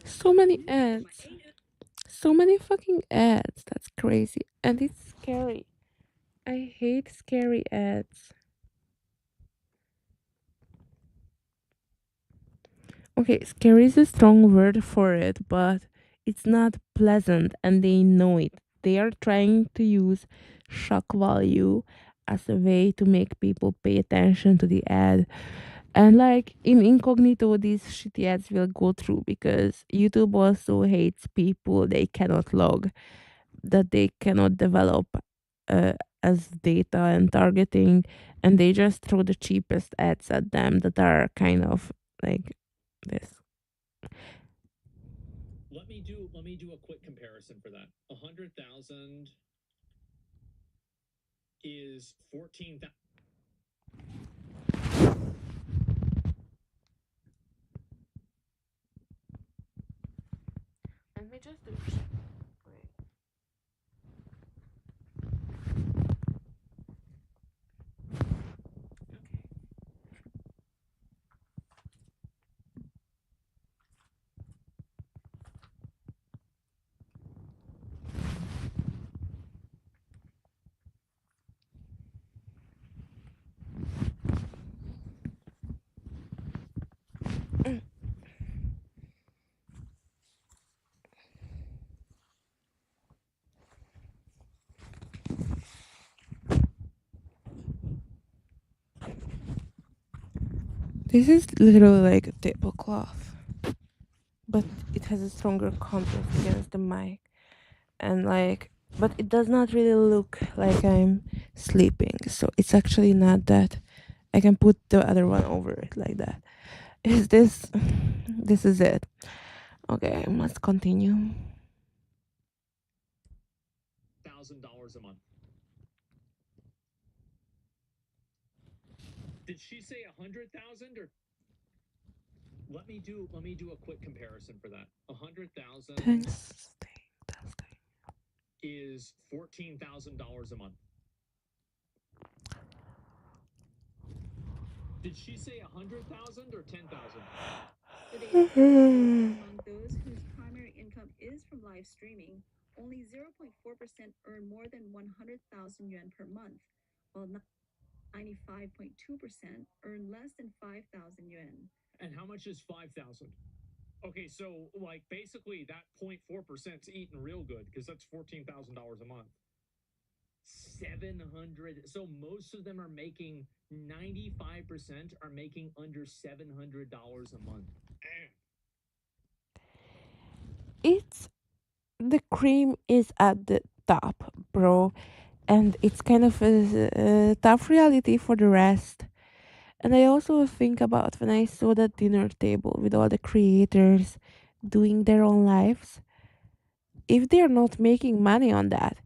So many ads. So many fucking ads. That's crazy. And it's scary. I hate scary ads. Okay, scary is a strong word for it, but it's not pleasant and they know it. They are trying to use shock value as a way to make people pay attention to the ad. And like in incognito, these shitty ads will go through because YouTube also hates people they cannot log, that they cannot develop uh, as data and targeting, and they just throw the cheapest ads at them that are kind of like this. Let me do a quick comparison for that. 100,000 is 14,000. Let me just do This is literally like a tablecloth. but it has a stronger contrast against the mic, and like, but it does not really look like I'm sleeping, so it's actually not that. I can put the other one over it like that. Is this this is it? Okay, I must continue. $1,000 a month. Did she say 100,000 or? Let me do a quick comparison for that. 100,000 Thanks. is $14,000 a month. Did she say 100,000 or 10,000? The data shows among those whose primary income is from live streaming, only 0.4% earn more than 100,000 yuan per month, while 95.2% earn less than 5,000 yuan. And how much is 5,000? Okay, so like basically that 0.4% is eating real good because that's $14,000 a month. 700. So most of them are making 95% are making under $700 a month. It's the cream is at the top, bro, and it's kind of a tough reality for the rest. And I also think about when I saw that dinner table with all the creators doing their own lives. If they're not making money on that,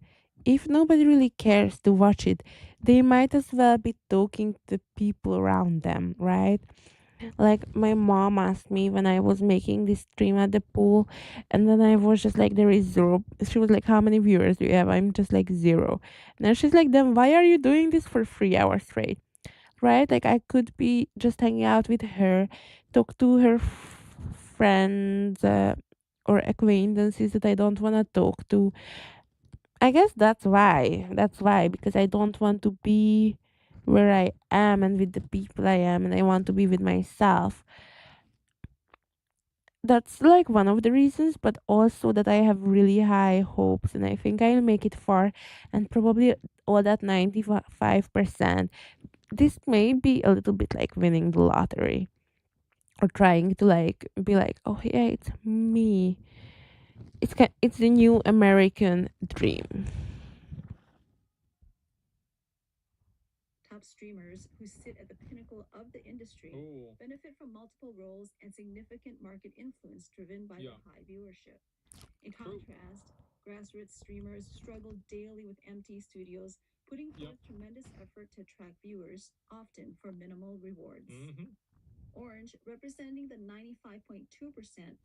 if nobody really cares to watch it, they might as well be talking to people around them, right? Like my mom asked me when I was making this stream at the pool, and then I was just like, there is zero. She was like, how many viewers do you have? I'm just like zero. And then she's like, then why are you doing this for 3 hours straight? Right? Like I could be just hanging out with her, talk to her friends or acquaintances that I don't want to talk to. I guess that's why. That's why, because I don't want to be where I am and with the people I am, and I want to be with myself. That's like one of the reasons, but also that I have really high hopes and I think I'll make it far, and probably all that 95%. This may be a little bit like winning the lottery or trying to like be like, oh yeah, it's me. It's the new American dream. Top streamers who sit at the pinnacle of the industry benefit from multiple roles and significant market influence driven by the high viewership. In contrast, grassroots streamers struggle daily with empty studios, putting forth tremendous effort to attract viewers, often for minimal rewards. Orange, representing the 95.2%,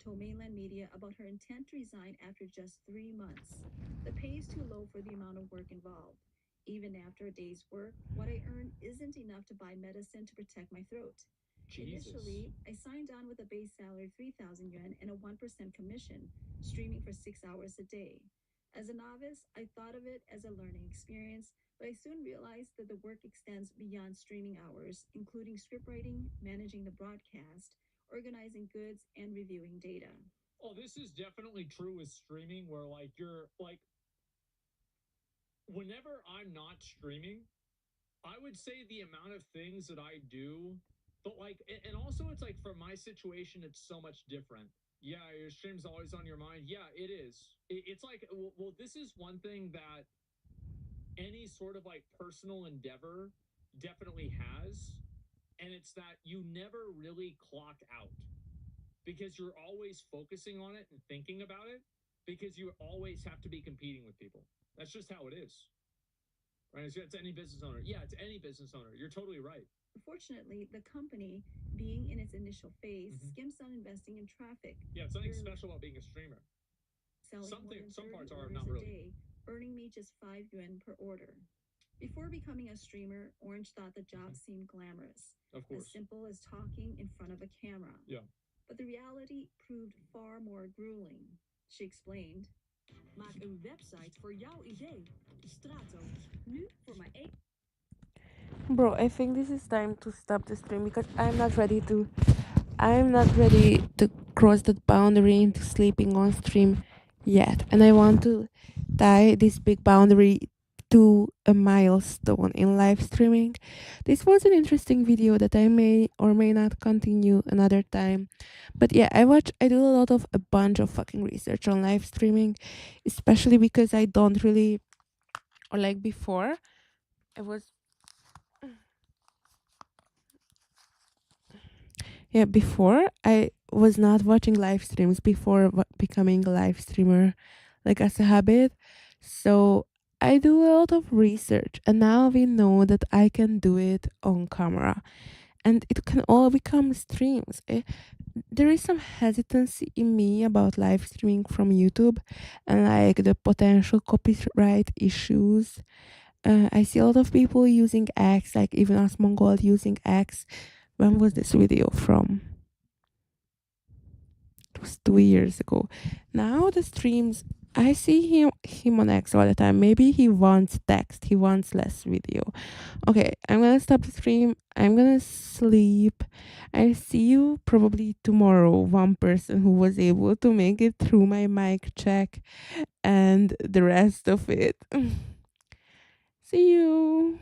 told mainland media about her intent to resign after just 3 months. The pay is too low for the amount of work involved. Even after a day's work, what I earn isn't enough to buy medicine to protect my throat. Initially, I signed on with a base salary of 3,000 yuan and a 1% commission, streaming for 6 hours a day. As a novice, I thought of it as a learning experience, but I soon realized that the work extends beyond streaming hours, including scriptwriting, managing the broadcast, organizing goods, and reviewing data. Oh, this is definitely true with streaming where like you're like whenever I'm not streaming, I would say the amount of things that I do, but like, and also it's like for my situation, it's so much different. Yeah, your stream's always on your mind. Yeah, it is. It's like, well, this is one thing that any sort of like personal endeavor definitely has. And it's that you never really clock out because you're always focusing on it and thinking about it because you always have to be competing with people. That's just how it is. Right? It's any business owner. Yeah, it's any business owner. You're totally right. Fortunately, the company, being in its initial phase, skimps on investing in traffic. Yeah, it's nothing special about being a streamer. Some parts are not really. Day, earning me just 5 yuan per order. Before becoming a streamer, Orange thought the job seemed glamorous. Of course. As simple as talking in front of a camera. Yeah. But the reality proved far more grueling. She explained. Maak een website voor jouw idee. Strato. Nu voor maar 1. Bro, I think this is time to stop the stream because I'm not ready to cross that boundary into sleeping on stream yet. And I want to tie this big boundary to a milestone in live streaming. This was an interesting video that I may or may not continue another time. But yeah, I do a bunch of fucking research on live streaming, especially because I don't really, or like before, I was, yeah, before I was not watching live streams before becoming a live streamer, like as a habit. So I do a lot of research, and now we know that I can do it on camera, and it can all become streams. There is some hesitancy in me about live streaming from YouTube, and like the potential copyright issues. I see a lot of people using X, like even asmongold using X. When was this video from? It was 2 years ago. Now the streams, I see him on X all the time. Maybe he wants text, he wants less video. Okay, I'm gonna stop the stream. I'm gonna sleep. I see you probably tomorrow. One person who was able to make it through my mic check and the rest of it. See you.